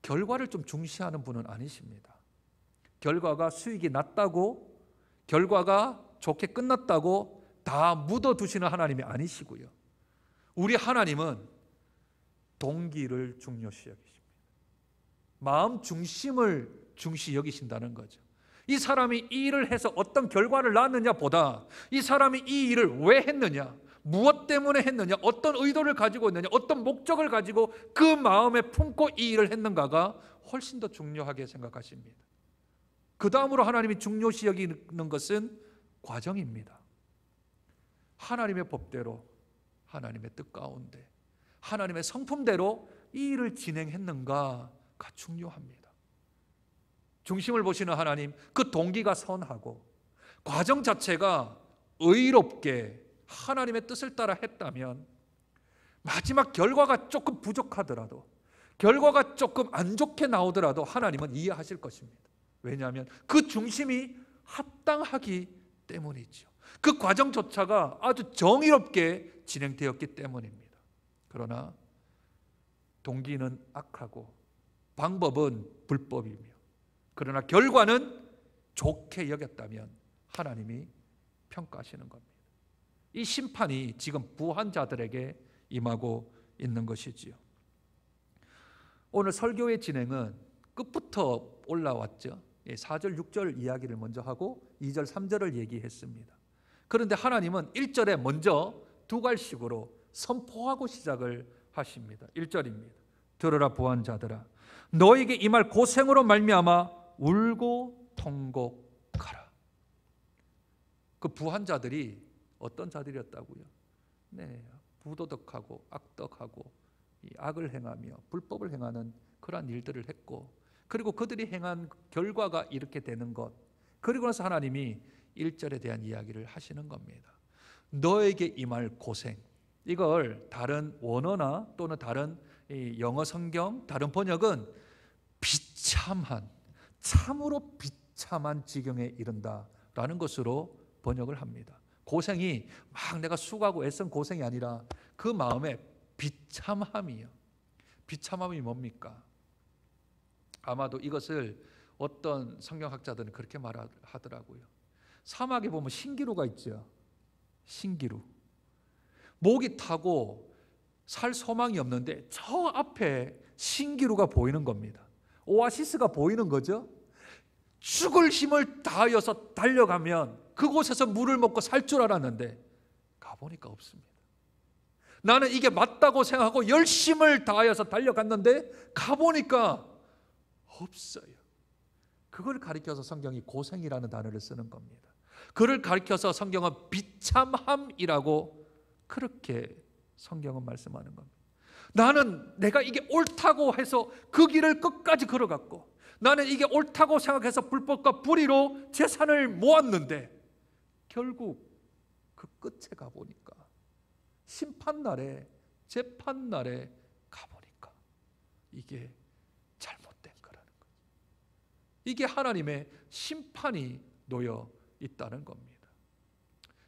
A: 결과를 좀 중시하는 분은 아니십니다. 결과가 수익이 났다고, 결과가 좋게 끝났다고 다 묻어두시는 하나님이 아니시고요. 우리 하나님은 동기를 중요시 여기십니다. 마음 중심을 중시 여기신다는 거죠. 이 사람이 이 일을 해서 어떤 결과를 낳았느냐 보다 이 사람이 이 일을 왜 했느냐, 무엇 때문에 했느냐, 어떤 의도를 가지고 있느냐, 어떤 목적을 가지고 그 마음에 품고 이 일을 했는가가 훨씬 더 중요하게 생각하십니다. 그 다음으로 하나님이 중요시 여기는 것은 과정입니다. 하나님의 법대로, 하나님의 뜻 가운데, 하나님의 성품대로 이 일을 진행했는가가 중요합니다. 중심을 보시는 하나님, 그 동기가 선하고 과정 자체가 의롭게 하나님의 뜻을 따라 했다면 마지막 결과가 조금 부족하더라도, 결과가 조금 안 좋게 나오더라도 하나님은 이해하실 것입니다. 왜냐하면 그 중심이 합당하기 때문이죠. 그 과정조차가 아주 정의롭게 진행되었기 때문입니다. 그러나 동기는 악하고 방법은 불법이며, 그러나 결과는 좋게 여겼다면 하나님이 평가하시는 겁니다. 이 심판이 지금 부한 자들에게 임하고 있는 것이지요. 오늘 설교의 진행은 끝부터 올라왔죠. 4절, 6절 이야기를 먼저 하고 2절, 3절을 얘기했습니다. 그런데 하나님은 1절에 먼저 두 갈식으로 선포하고 시작을 하십니다. 1절입니다. 들으라 부한 자들아, 너에게 임할 고생으로 말미암아 울고 통곡하라. 그 부한 자들이 어떤 자들이었다고요? 네, 부도덕하고 악덕하고 악을 행하며 불법을 행하는 그러한 일들을 했고, 그리고 그들이 행한 결과가 이렇게 되는 것, 그리고 나서 하나님이 1절에 대한 이야기를 하시는 겁니다. 너에게 임할 고생, 이걸 다른 원어나 또는 다른 영어 성경, 다른 번역은 비참한, 참으로 비참한 지경에 이른다라는 것으로 번역을 합니다. 고생이 막 내가 수고하고 애쓴 고생이 아니라 그 마음에 비참함이요. 비참함이 뭡니까? 아마도 이것을 어떤 성경학자들은 그렇게 말하더라고요. 사막에 보면 신기루가 있죠. 신기루. 목이 타고 살 소망이 없는데 저 앞에 신기루가 보이는 겁니다. 오아시스가 보이는 거죠. 죽을 힘을 다하여서 달려가면 그곳에서 물을 먹고 살 줄 알았는데 가보니까 없습니다. 나는 이게 맞다고 생각하고 열심을 다하여서 달려갔는데 가보니까 없어요. 그걸 가리켜서 성경이 고생이라는 단어를 쓰는 겁니다. 그를 가리켜서 성경은 비참함이라고 그렇게 성경은 말씀하는 겁니다. 나는 내가 이게 옳다고 해서 그 길을 끝까지 걸어갔고, 나는 이게 옳다고 생각해서 불법과 불의로 재산을 모았는데 결국 그 끝에 가보니까, 심판날에, 재판날에 가보니까 이게 잘못된 거라는 거예요. 이게 하나님의 심판이 놓여 있다는 겁니다.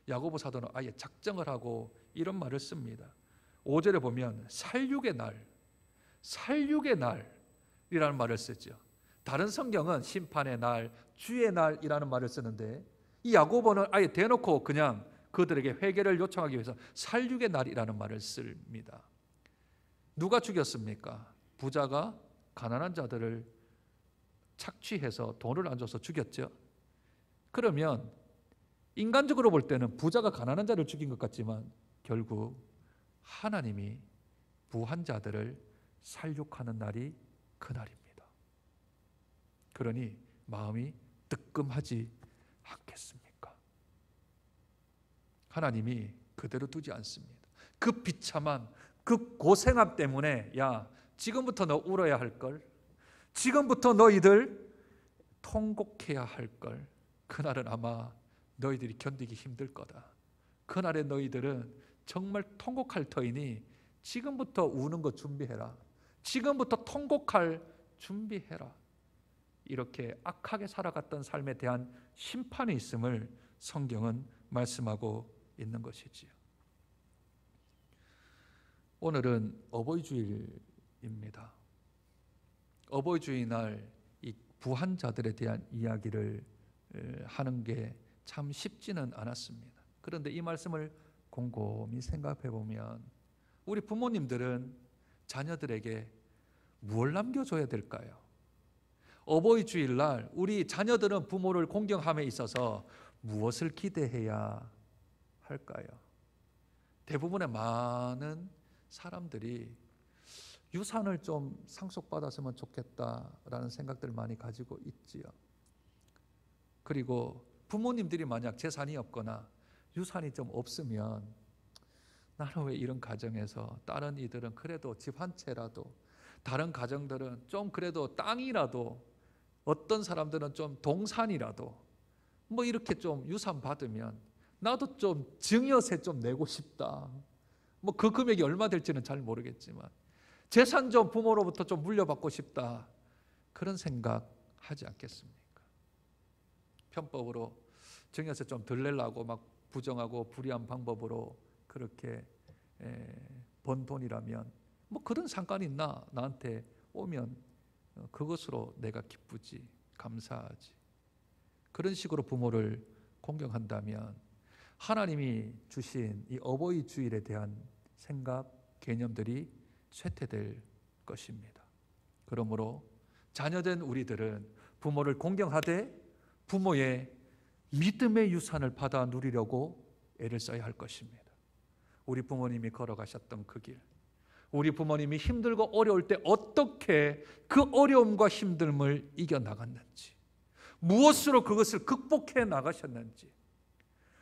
A: 야고보 사도는 아예 작정을 하고 이런 말을 씁니다. 5절에 보면 살육의 날, 살육의 날이라는 말을 쓰죠. 다른 성경은 심판의 날, 주의 날이라는 말을 쓰는데 이 야고보는 아예 대놓고 그냥 그들에게 회개를 요청하기 위해서 살육의 날이라는 말을 씁니다. 누가 죽였습니까? 부자가 가난한 자들을 착취해서 돈을 안 줘서 죽였죠. 그러면 인간적으로 볼 때는 부자가 가난한 자를 죽인 것 같지만 결국 하나님이 부한 자들을 살육하는 날이 그날입니다. 그러니 마음이 뜨끔하지 않겠습니까? 하나님이 그대로 두지 않습니다. 그 비참한 그 고생함 때문에 야, 지금부터 너 울어야 할걸, 지금부터 너희들 통곡해야 할걸, 그날은 아마 너희들이 견디기 힘들 거다. 그날에 너희들은 정말 통곡할 터이니 지금부터 우는 거 준비해라. 지금부터 통곡할 준비해라. 이렇게 악하게 살아갔던 삶에 대한 심판이 있음을 성경은 말씀하고 있는 것이지요. 오늘은 어버이 주일입니다. 어버이 주일날 이 부한 자들에 대한 이야기를 하는 게 참 쉽지는 않았습니다. 그런데 이 말씀을 곰곰이 생각해 보면 우리 부모님들은 자녀들에게 무엇을 남겨줘야 될까요? 어버이 주일날 우리 자녀들은 부모를 공경함에 있어서 무엇을 기대해야 할까요? 대부분의 많은 사람들이 유산을 좀 상속받았으면 좋겠다라는 생각들을 많이 가지고 있지요. 그리고 부모님들이 만약 재산이 없거나 유산이 좀 없으면 나는 왜 이런 가정에서, 다른 이들은 그래도 집 한 채라도, 다른 가정들은 좀 그래도 땅이라도, 어떤 사람들은 좀 동산이라도 뭐 이렇게 좀 유산 받으면 나도 좀 증여세 좀 내고 싶다. 뭐 그 금액이 얼마 될지는 잘 모르겠지만 재산 좀 부모로부터 좀 물려받고 싶다. 그런 생각 하지 않겠습니까? 편법으로 증여세 좀 덜 내려고 막 부정하고 불의한 방법으로 그렇게 번 돈이라면 뭐 그런 상관이 있나? 나한테 오면 그것으로 내가 기쁘지, 감사하지. 그런 식으로 부모를 공경한다면 하나님이 주신 이 어버이 주일에 대한 생각, 개념들이 쇠퇴될 것입니다. 그러므로 자녀된 우리들은 부모를 공경하되 부모의 믿음의 유산을 받아 누리려고 애를 써야 할 것입니다. 우리 부모님이 걸어가셨던 그 길, 우리 부모님이 힘들고 어려울 때 어떻게 그 어려움과 힘듦을 이겨나갔는지, 무엇으로 그것을 극복해 나가셨는지,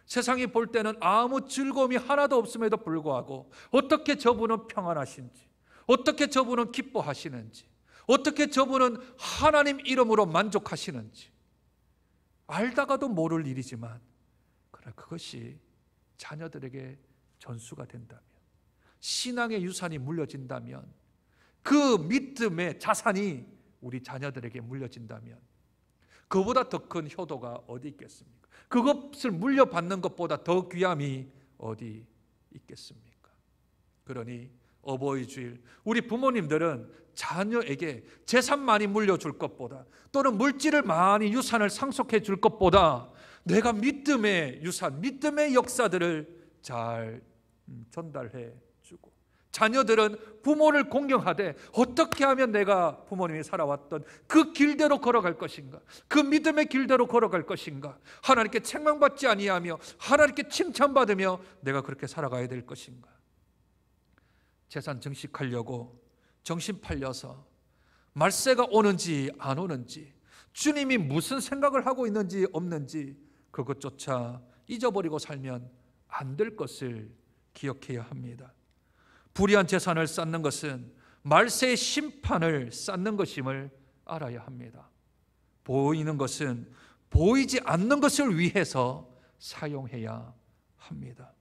A: 세상이 볼 때는 아무 즐거움이 하나도 없음에도 불구하고 어떻게 저분은 평안하신지, 어떻게 저분은 기뻐하시는지, 어떻게 저분은 하나님 이름으로 만족하시는지 알다가도 모를 일이지만, 그러나 그것이 자녀들에게 전수가 된다면, 신앙의 유산이 물려진다면, 그 믿음의 자산이 우리 자녀들에게 물려진다면, 그보다 더 큰 효도가 어디 있겠습니까? 그것을 물려받는 것보다 더 귀함이 어디 있겠습니까? 그러니 어버이 주일, 우리 부모님들은 자녀에게 재산 많이 물려줄 것보다, 또는 물질을 많이, 유산을 상속해 줄 것보다 내가 믿음의 유산, 믿음의 역사들을 잘 전달해 주고, 자녀들은 부모를 공경하되 어떻게 하면 내가 부모님이 살아왔던 그 길대로 걸어갈 것인가, 그 믿음의 길대로 걸어갈 것인가, 하나님께 책망받지 아니하며 하나님께 칭찬받으며 내가 그렇게 살아가야 될 것인가. 재산 증식하려고 정신 팔려서 말세가 오는지 안 오는지, 주님이 무슨 생각을 하고 있는지 없는지 그것조차 잊어버리고 살면 안 될 것을 기억해야 합니다. 불의한 재산을 쌓는 것은 말세의 심판을 쌓는 것임을 알아야 합니다. 보이는 것은 보이지 않는 것을 위해서 사용해야 합니다.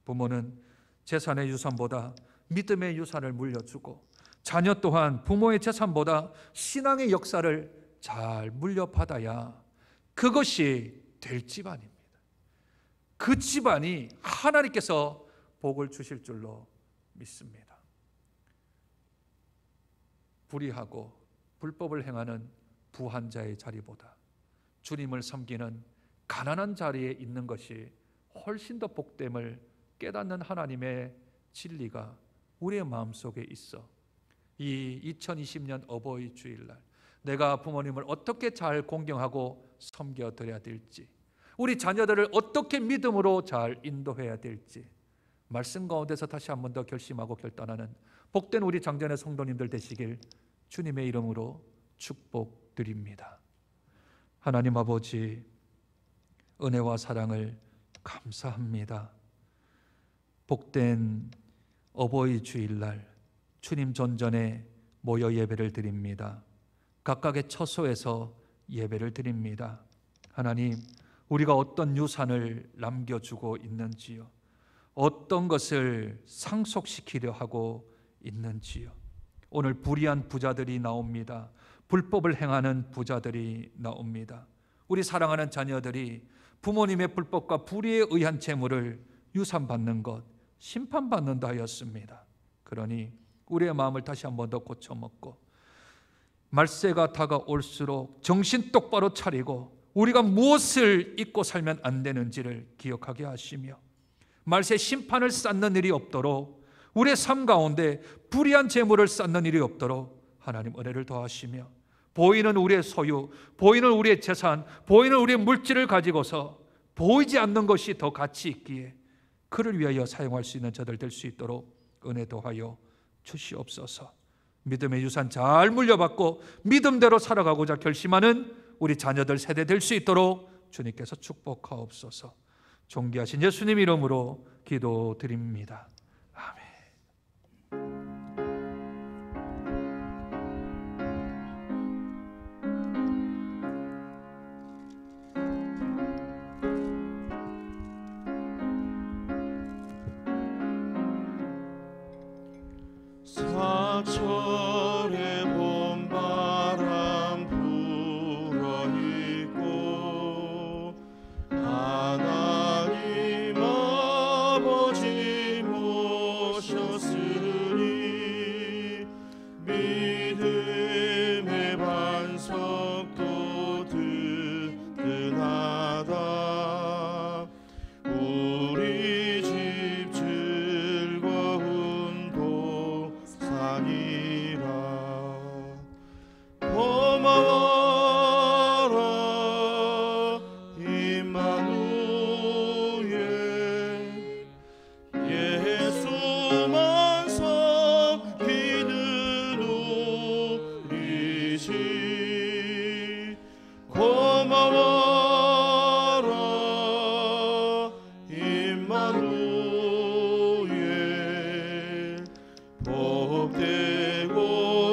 A: 부모는 재산의 유산보다 믿음의 유산을 물려주고, 자녀 또한 부모의 재산보다 신앙의 역사를 잘 물려받아야 그것이 될 집안입니다. 그 집안이 하나님께서 복을 주실 줄로 믿습니다. 불의하고 불법을 행하는 부한 자의 자리보다 주님을 섬기는 가난한 자리에 있는 것이 훨씬 더 복됨을 깨닫는 하나님의 진리가 우리의 마음속에 있어 이 2020년 어버이 주일날 내가 부모님을 어떻게 잘 공경하고 섬겨드려야 될지, 우리 자녀들을 어떻게 믿음으로 잘 인도해야 될지 말씀 가운데서 다시 한 번 더 결심하고 결단하는 복된 우리 장전의 성도님들 되시길 주님의 이름으로 축복드립니다. 하나님 아버지, 은혜와 사랑을 감사합니다. 복된 어버이 주일날 주님 전전에 모여 예배를 드립니다. 각각의 처소에서 예배를 드립니다. 하나님, 우리가 어떤 유산을 남겨주고 있는지요, 어떤 것을 상속시키려 하고 있는지요. 오늘 불의한 부자들이 나옵니다. 불법을 행하는 부자들이 나옵니다. 우리 사랑하는 자녀들이 부모님의 불법과 불의에 의한 재물을 유산받는 것, 심판받는다 하였습니다. 그러니 우리의 마음을 다시 한 번 더 고쳐먹고 말세가 다가올수록 정신 똑바로 차리고 우리가 무엇을 잊고 살면 안 되는지를 기억하게 하시며, 말세 심판을 쌓는 일이 없도록, 우리의 삶 가운데 불의한 재물을 쌓는 일이 없도록 하나님 은혜를 더하시며, 보이는 우리의 소유, 보이는 우리의 재산, 보이는 우리의 물질을 가지고서 보이지 않는 것이 더 가치 있기에 그를 위하여 사용할 수 있는 저들 될 수 있도록 은혜 더하여 주시옵소서. 믿음의 유산 잘 물려받고 믿음대로 살아가고자 결심하는 우리 자녀들 세대 될 수 있도록 주님께서 축복하옵소서. 존귀하신 예수님 이름으로 기도드립니다. 아멘.
B: 사철의 봄바람 불어있고 하나님 아버지 모셨으니 믿음의 반석도 든든하다. 우리 집 즐거운 보상이라. 고마워라 임마누엘, 예수만 섬기는 우리 집. 고마워라 임마누엘, 복되고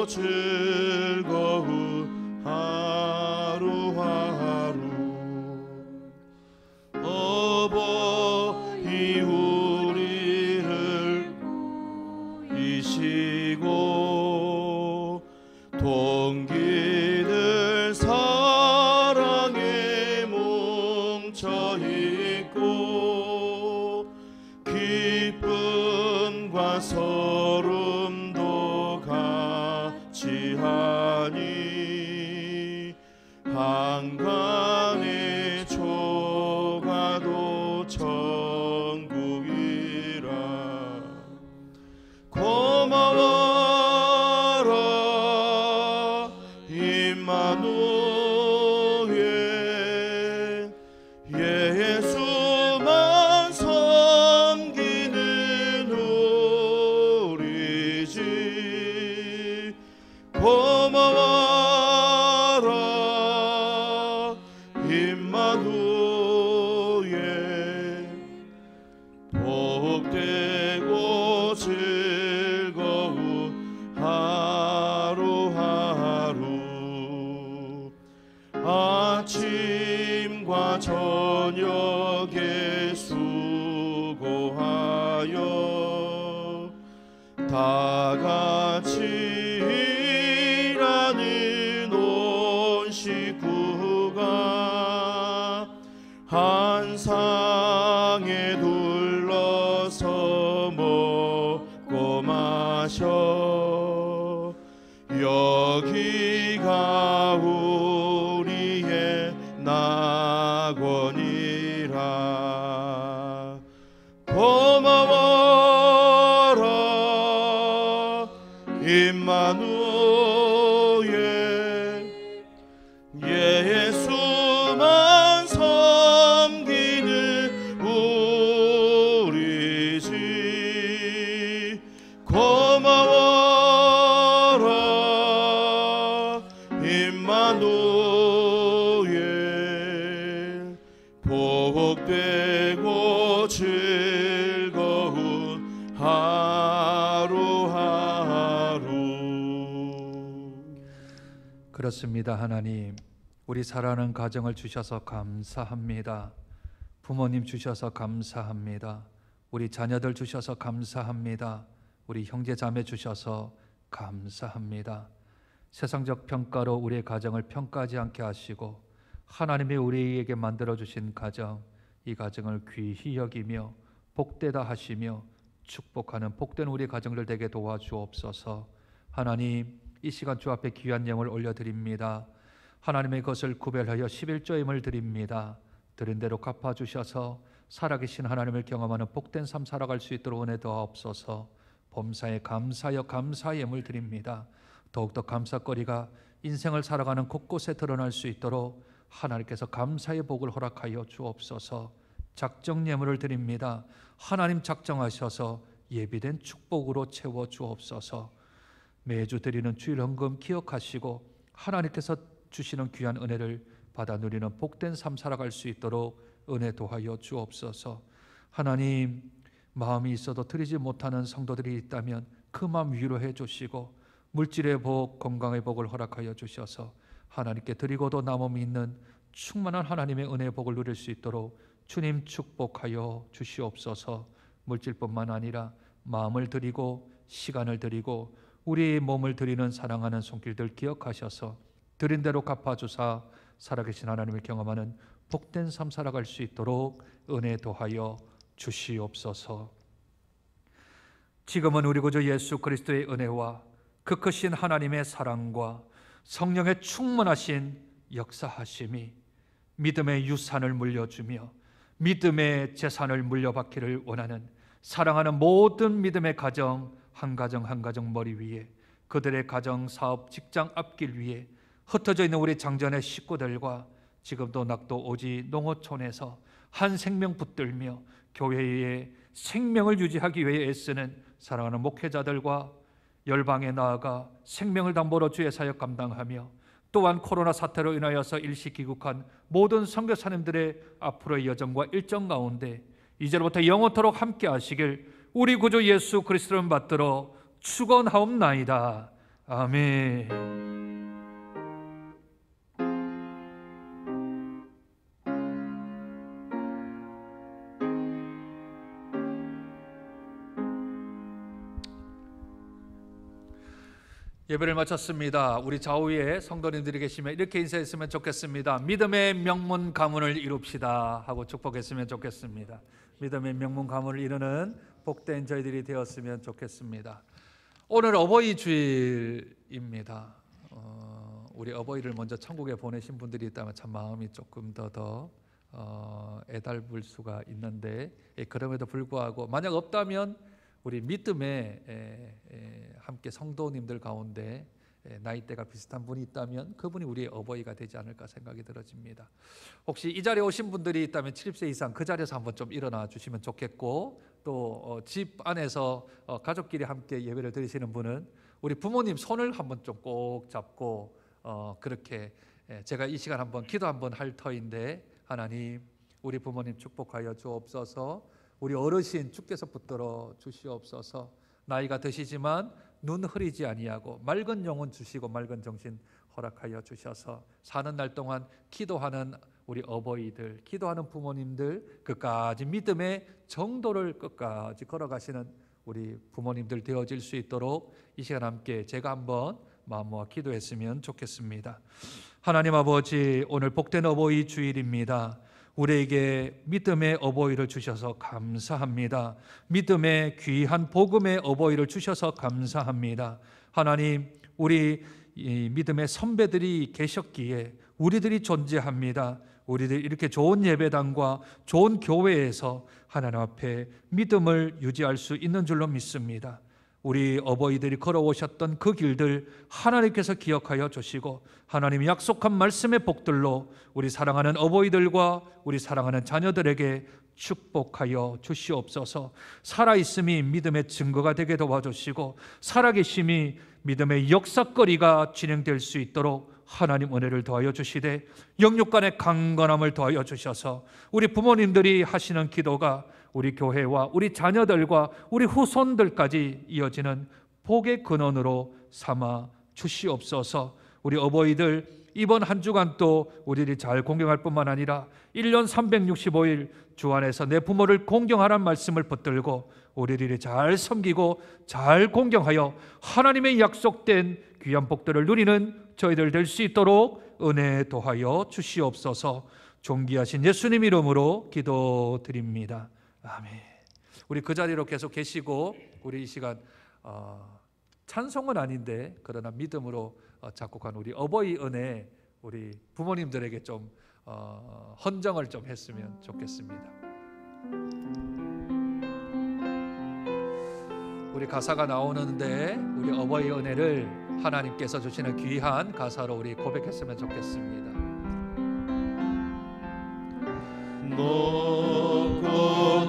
B: 즐거운 하루하루. 어버이 우리를 이시고 동기들 사랑해 소름도 같이 하니 한간의 초가도 천국이라. 고마워라 임마누엘, 예수만 섬기는 우리 집. 고마워라 임마누엘, 복되고 즐거운 하루하루. 아침과 저녁에 수고하여 다 같이 일하는 온 식구가 한 상에 둘러서 먹고 마셔. 여기가 우리의 낙원이라. 고마워라 임마누엘, 예수만 섬기는 우리 집. 고마워라 임마누엘, 복되고 즐거운 하루하루.
A: 그렇습니다. 하나님, 우리 사랑하는 가정을 주셔서 감사합니다. 부모님 주셔서 감사합니다. 우리 자녀들 주셔서 감사합니다. 우리 형제 자매 주셔서 감사합니다. 세상적 평가로 우리의 가정을 평가하지 않게 하시고 하나님이 우리에게 만들어 주신 가정, 이 가정을 귀히 여기며 복되다 하시며 축복하는 복된 우리 가정들 되게 도와주옵소서. 하나님, 이 시간 주 앞에 귀한 예물 올려드립니다. 하나님의 것을 구별하여 11조임을 드립니다. 드린 대로 갚아주셔서 살아계신 하나님을 경험하는 복된 삶 살아갈 수 있도록 은혜 더하옵소서. 범사에 감사하여 감사의 예물 드립니다. 더욱더 감사거리가 인생을 살아가는 곳곳에 드러날 수 있도록 하나님께서 감사의 복을 허락하여 주옵소서. 작정 예물을 드립니다. 하나님 작정하셔서 예비된 축복으로 채워 주옵소서. 매주 드리는 주일 헌금 기억하시고 하나님께서 주시는 귀한 은혜를 받아 누리는 복된 삶 살아갈 수 있도록 은혜 도하여 주옵소서. 하나님, 마음이 있어도 드리지 못하는 성도들이 있다면 그 마음 위로해 주시고 물질의 복, 건강의 복을 허락하여 주셔서 하나님께 드리고도 남음이 있는 충만한 하나님의 은혜의 복을 누릴 수 있도록 주님 축복하여 주시옵소서. 물질뿐만 아니라 마음을 드리고 시간을 드리고 우리 몸을 드리는 사랑하는 손길들 기억하셔서 드린 대로 갚아주사 살아계신 하나님을 경험하는 복된 삶 살아갈 수 있도록 은혜 도하여 주시옵소서. 지금은 우리 구주 예수 그리스도의 은혜와 그 크신 하나님의 사랑과 성령의 충만하신 역사하심이 믿음의 유산을 물려주며 믿음의 재산을 물려받기를 원하는 사랑하는 모든 믿음의 가정 한 가정 한 가정 머리 위에, 그들의 가정, 사업, 직장 앞길 위에 흩어져 있는 우리 장전의 식구들과 지금도 낙도 오지 농어촌에서 한 생명 붙들며 교회의 생명을 유지하기 위해 애쓰는 사랑하는 목회자들과 열방에 나아가 생명을 담보로 주의 사역 감당하며 또한 코로나 사태로 인하여서 일시 귀국한 모든 선교사님들의 앞으로의 여정과 일정 가운데 이제로부터 영원토록 함께 하시길 우리 구주 예수 그리스도를 받들어 축원하옵나이다. 아멘. 예배를 마쳤습니다. 우리 좌우에 성도님들이 계시면 이렇게 인사했으면 좋겠습니다. 믿음의 명문 가문을 이룹시다 하고 축복했으면 좋겠습니다. 믿음의 명문 가문을 이루는 복된 저희들이 되었으면 좋겠습니다. 오늘 어버이 주일입니다. 우리 어버이를 먼저 천국에 보내신 분들이 있다면 참 마음이 조금 더 애달플 수가 있는데, 그럼에도 불구하고 만약 없다면 우리 믿음에 함께 성도님들 가운데 나이대가 비슷한 분이 있다면 그분이 우리의 어버이가 되지 않을까 생각이 들어집니다. 혹시 이 자리에 오신 분들이 있다면 70세 이상 그 자리에서 한번 좀 일어나 주시면 좋겠고, 또 집 안에서 가족끼리 함께 예배를 드리시는 분은 우리 부모님 손을 한번 좀 꼭 잡고 그렇게 제가 이 시간 한번 기도 한번 할 터인데, 하나님 우리 부모님 축복하여 주옵소서. 우리 어르신 주께서 붙들어 주시옵소서. 나이가 드시지만 눈 흐리지 아니하고 맑은 영혼 주시고 맑은 정신 허락하여 주셔서 사는 날 동안 기도하는 우리 어버이들, 기도하는 부모님들, 끝까지 믿음의 정도를 끝까지 걸어가시는 우리 부모님들 되어질 수 있도록 이 시간 함께 제가 한번 마음 모아 기도했으면 좋겠습니다. 하나님 아버지, 오늘 복된 어버이 주일입니다. 우리에게 믿음의 어버이를 주셔서 감사합니다. 믿음의 귀한 복음의 어버이를 주셔서 감사합니다. 하나님, 우리 이 믿음의 선배들이 계셨기에 우리들이 존재합니다. 우리들 이렇게 좋은 예배당과 좋은 교회에서 하나님 앞에 믿음을 유지할 수 있는 줄로 믿습니다. 우리 어버이들이 걸어오셨던 그 길들 하나님께서 기억하여 주시고, 하나님이 약속한 말씀의 복들로 우리 사랑하는 어버이들과 우리 사랑하는 자녀들에게 축복하여 주시옵소서. 살아있음이 믿음의 증거가 되게 도와주시고, 살아계심이 믿음의 역사거리가 진행될 수 있도록 하나님 은혜를 더하여 주시되, 영육간의 강건함을 더하여 주셔서 우리 부모님들이 하시는 기도가 우리 교회와 우리 자녀들과 우리 후손들까지 이어지는 복의 근원으로 삼아 주시옵소서. 우리 어버이들 이번 한 주간 또 우리들이 잘 공경할 뿐만 아니라 1년 365일 주 안에서 내 부모를 공경하라는 말씀을 붙들고 우리들이 잘 섬기고 잘 공경하여 하나님의 약속된 귀한 복들을 누리는 저희들 될 수 있도록 은혜 더하여 주시옵소서. 존귀하신 예수님 이름으로 기도드립니다. 아멘. 우리 그 자리로 계속 계시고, 우리 이 시간 찬송은 아닌데 그러나 믿음으로 작곡한 우리 어버이 은혜, 우리 부모님들에게 좀 헌정을 좀 했으면 좋겠습니다. 우리 가사가 나오는데 우리 어버이 은혜를 하나님께서 주시는 귀한 가사로 우리 고백했으면 좋겠습니다.
B: 높고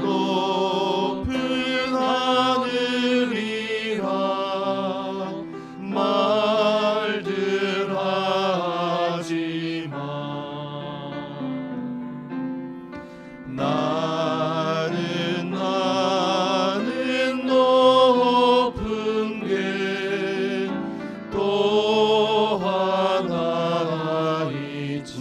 B: 높은 하늘이라 말들 하지마. 나는 높은 게 또 하나 있지.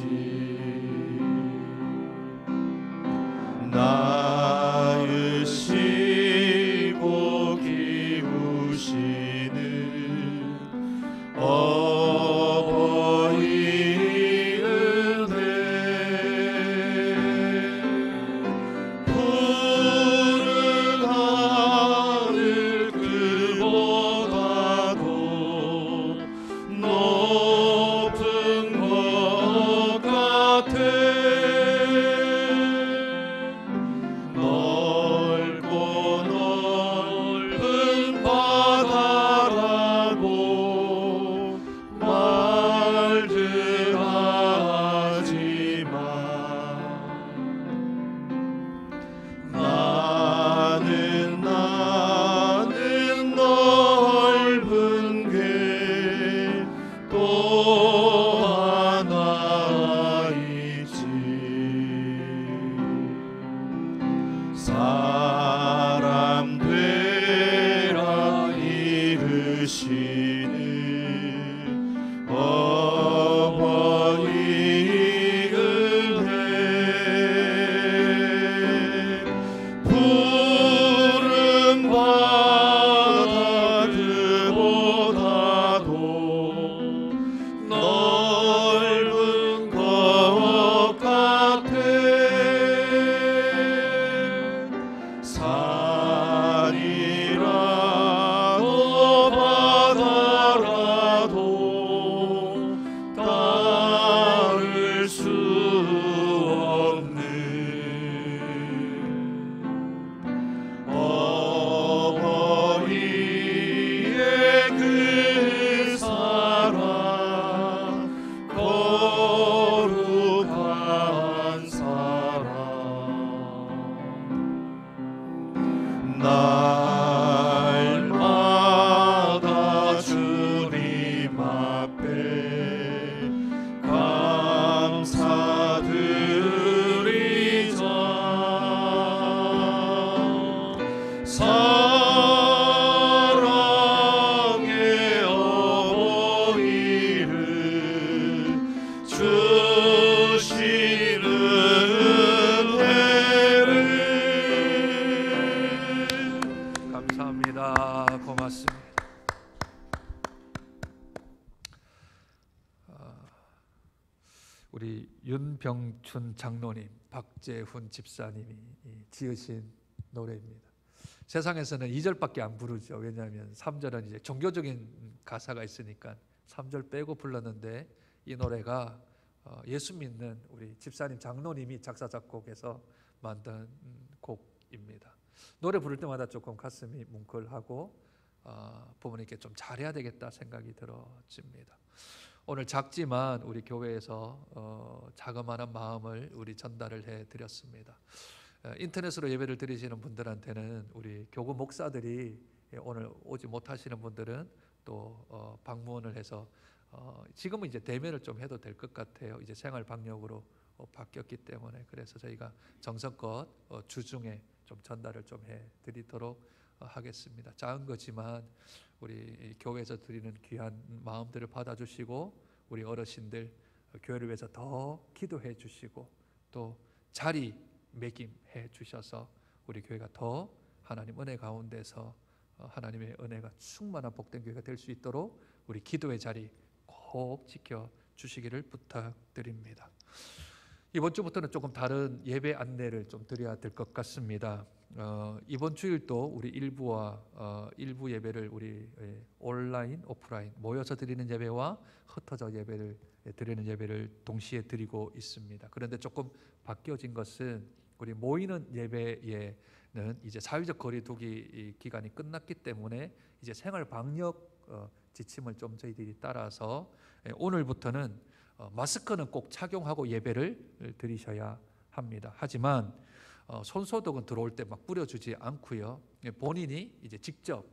A: 감사합니다. 고맙습니다. 우리 윤병춘 장로님, 박재훈 집사님이 지으신 노래입니다. 세상에서는 2절밖에 안 부르죠. 왜냐하면 3절은 이제 종교적인 가사가 있으니까 3절 빼고 불렀는데, 이 노래가 예수 믿는 우리 집사님 장로님이 작사 작곡해서 만든 곡입니다. 노래 부를 때마다 조금 가슴이 뭉클하고 부모님께 좀 잘해야 되겠다 생각이 들어집니다. 오늘 작지만 우리 교회에서 자그마한 마음을 우리 전달을 해드렸습니다. 인터넷으로 예배를 드리시는 분들한테는 우리 교구 목사들이, 오늘 오지 못하시는 분들은 또 방문을 해서 지금은 이제 대면을 좀 해도 될 것 같아요. 이제 생활 방역으로 바뀌었기 때문에. 그래서 저희가 정성껏 주중에 좀 전달을 좀 해드리도록 하겠습니다. 작은 거지만 우리 교회에서 드리는 귀한 마음들을 받아주시고, 우리 어르신들 교회를 위해서 더 기도해 주시고, 또 자리 매김해 주셔서 우리 교회가 더 하나님 은혜 가운데서 하나님의 은혜가 충만한 복된 교회가 될 수 있도록 우리 기도의 자리 꼭 지켜 주시기를 부탁드립니다. 이번 주부터는 조금 다른 예배 안내를 좀 드려야 될 것 같습니다. 이번 주일도 우리 일부 예배를 우리 온라인, 오프라인 모여서 드리는 예배와 흩어져 예배를 드리는 예배를 동시에 드리고 있습니다. 그런데 조금 바뀌어진 것은, 우리 모이는 예배에는 이제 사회적 거리두기 기간이 끝났기 때문에 이제 생활 방역 지침을 좀 저희들이 따라서 오늘부터는 마스크는 꼭 착용하고 예배를 드리셔야 합니다. 하지만 손소독은 들어올 때 막 뿌려주지 않고요. 본인이 이제 직접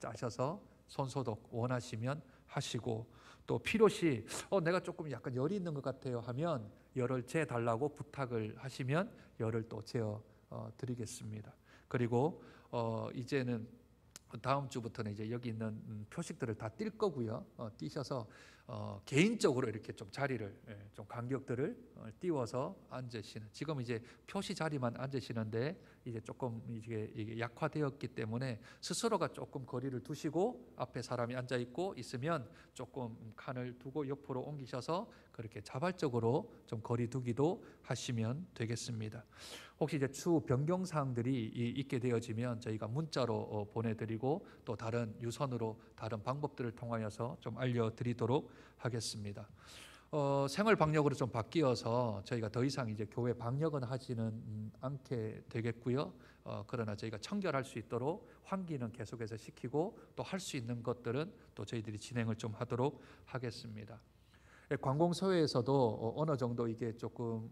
A: 짜셔서 손소독 원하시면 하시고, 또 필요시 내가 조금 약간 열이 있는 것 같아요 하면 열을 재달라고 부탁을 하시면 열을 또 재어 드리겠습니다. 그리고 이제는 다음 주부터는 이제 여기 있는 표식들을 다 뛸 거고요. 띄셔서 개인적으로 이렇게 좀 자리를 좀 간격들을 띄워서 앉으시는, 지금 이제 표시 자리만 앉으시는데 이제 조금 이게 약화되었기 때문에 스스로가 조금 거리를 두시고, 앞에 사람이 앉아 있으면 조금 칸을 두고 옆으로 옮기셔서 그렇게 자발적으로 좀 거리 두기도 하시면 되겠습니다. 혹시 이제 추후 변경 사항들이 있게 되어지면 저희가 문자로 보내드리고, 또 다른 유선으로 다른 방법들을 통하여서 좀 알려드리도록 하겠습니다. 생활 방역으로 좀 바뀌어서 저희가 더 이상 이제 교회 방역은 하지는 않게 되겠고요. 그러나 저희가 청결할 수 있도록 환기는 계속해서 시키고, 또 할 수 있는 것들은 또 저희들이 진행을 좀 하도록 하겠습니다. 관공서회에서도 어느 정도 이게 조금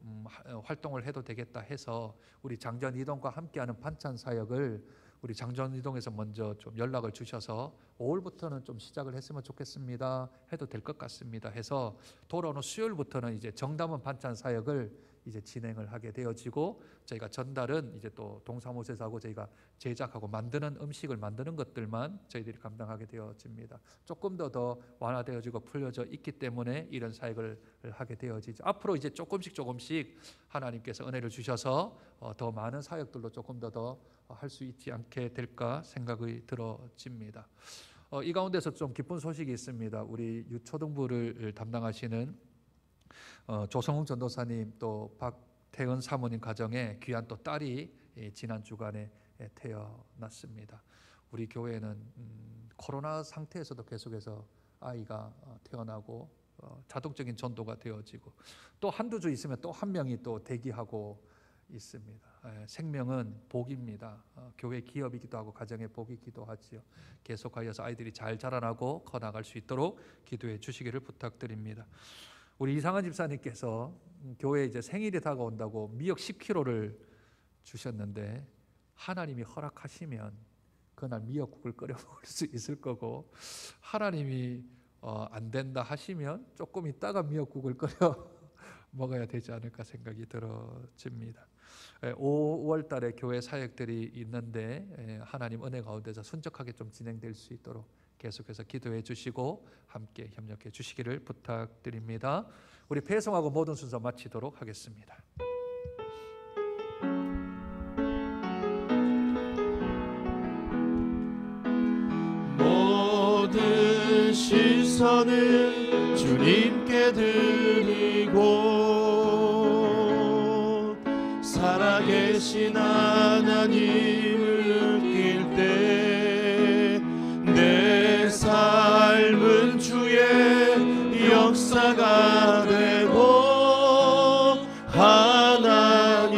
A: 활동을 해도 되겠다 해서 우리 장전이동과 함께하는 반찬 사역을 우리 장전이동에서 먼저 좀 연락을 주셔서 5월부터는 좀 시작을 했으면 좋겠습니다, 해도 될 것 같습니다 해서 돌아오는 수요일부터는 이제 정담은 반찬 사역을 이제 진행을 하게 되어지고, 저희가 전달은 이제 또 동사무소에서 하고 저희가 제작하고 만드는 음식을 만드는 것들만 저희들이 감당하게 되어집니다. 조금 더 완화되어지고 풀려져 있기 때문에 이런 사역을 하게 되어지죠. 앞으로 이제 조금씩 하나님께서 은혜를 주셔서 더 많은 사역들로 조금 더 할 수 있지 않게 될까 생각이 들어집니다. 이 가운데서 좀 기쁜 소식이 있습니다. 우리 유초등부를 담당하시는 조성웅 전도사님, 또 박태은 사모님 가정에 귀한 또 딸이 지난 주간에 태어났습니다. 우리 교회는 코로나 상태에서도 계속해서 아이가 태어나고 자동적인 전도가 되어지고, 또 한두 주 있으면 또 한 명이 또 대기하고 있습니다. 생명은 복입니다. 교회 기업이기도 하고 가정의 복이기도 하지요. 계속하여서 아이들이 잘 자라나고 커나갈 수 있도록 기도해 주시기를 부탁드립니다. 우리 이상한 집사님께서 교회에 이제 생일이 다가온다고 미역 10kg를 주셨는데, 하나님이 허락하시면 그날 미역국을 끓여 먹을 수 있을 거고, 하나님이 안 된다 하시면 조금 있다가 미역국을 끓여 먹어야 되지 않을까 생각이 들어집니다. 5월 달에 교회 사역들이 있는데 하나님 은혜 가운데서 순적하게 좀 진행될 수 있도록 계속해서 기도해 주시고 함께 협력해 주시기를 부탁드립니다. 우리 배송하고 모든 순서 마치도록 하겠습니다.
B: 모든 시선을 주님께 드리고 살아계신 하나님을 느낄 때 내 삶은 주의 역사가 되고 하나님이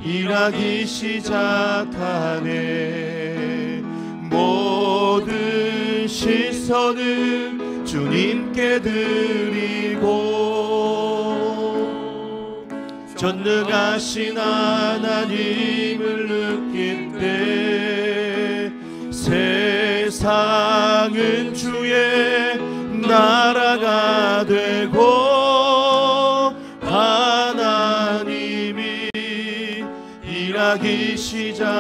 B: 일하기 시작하네. 모든 시선을 주님께 드리고 전능하신 하나님을 느낄 때 세상은 주의 나라가 되고 하나님이 일하기 시작하네.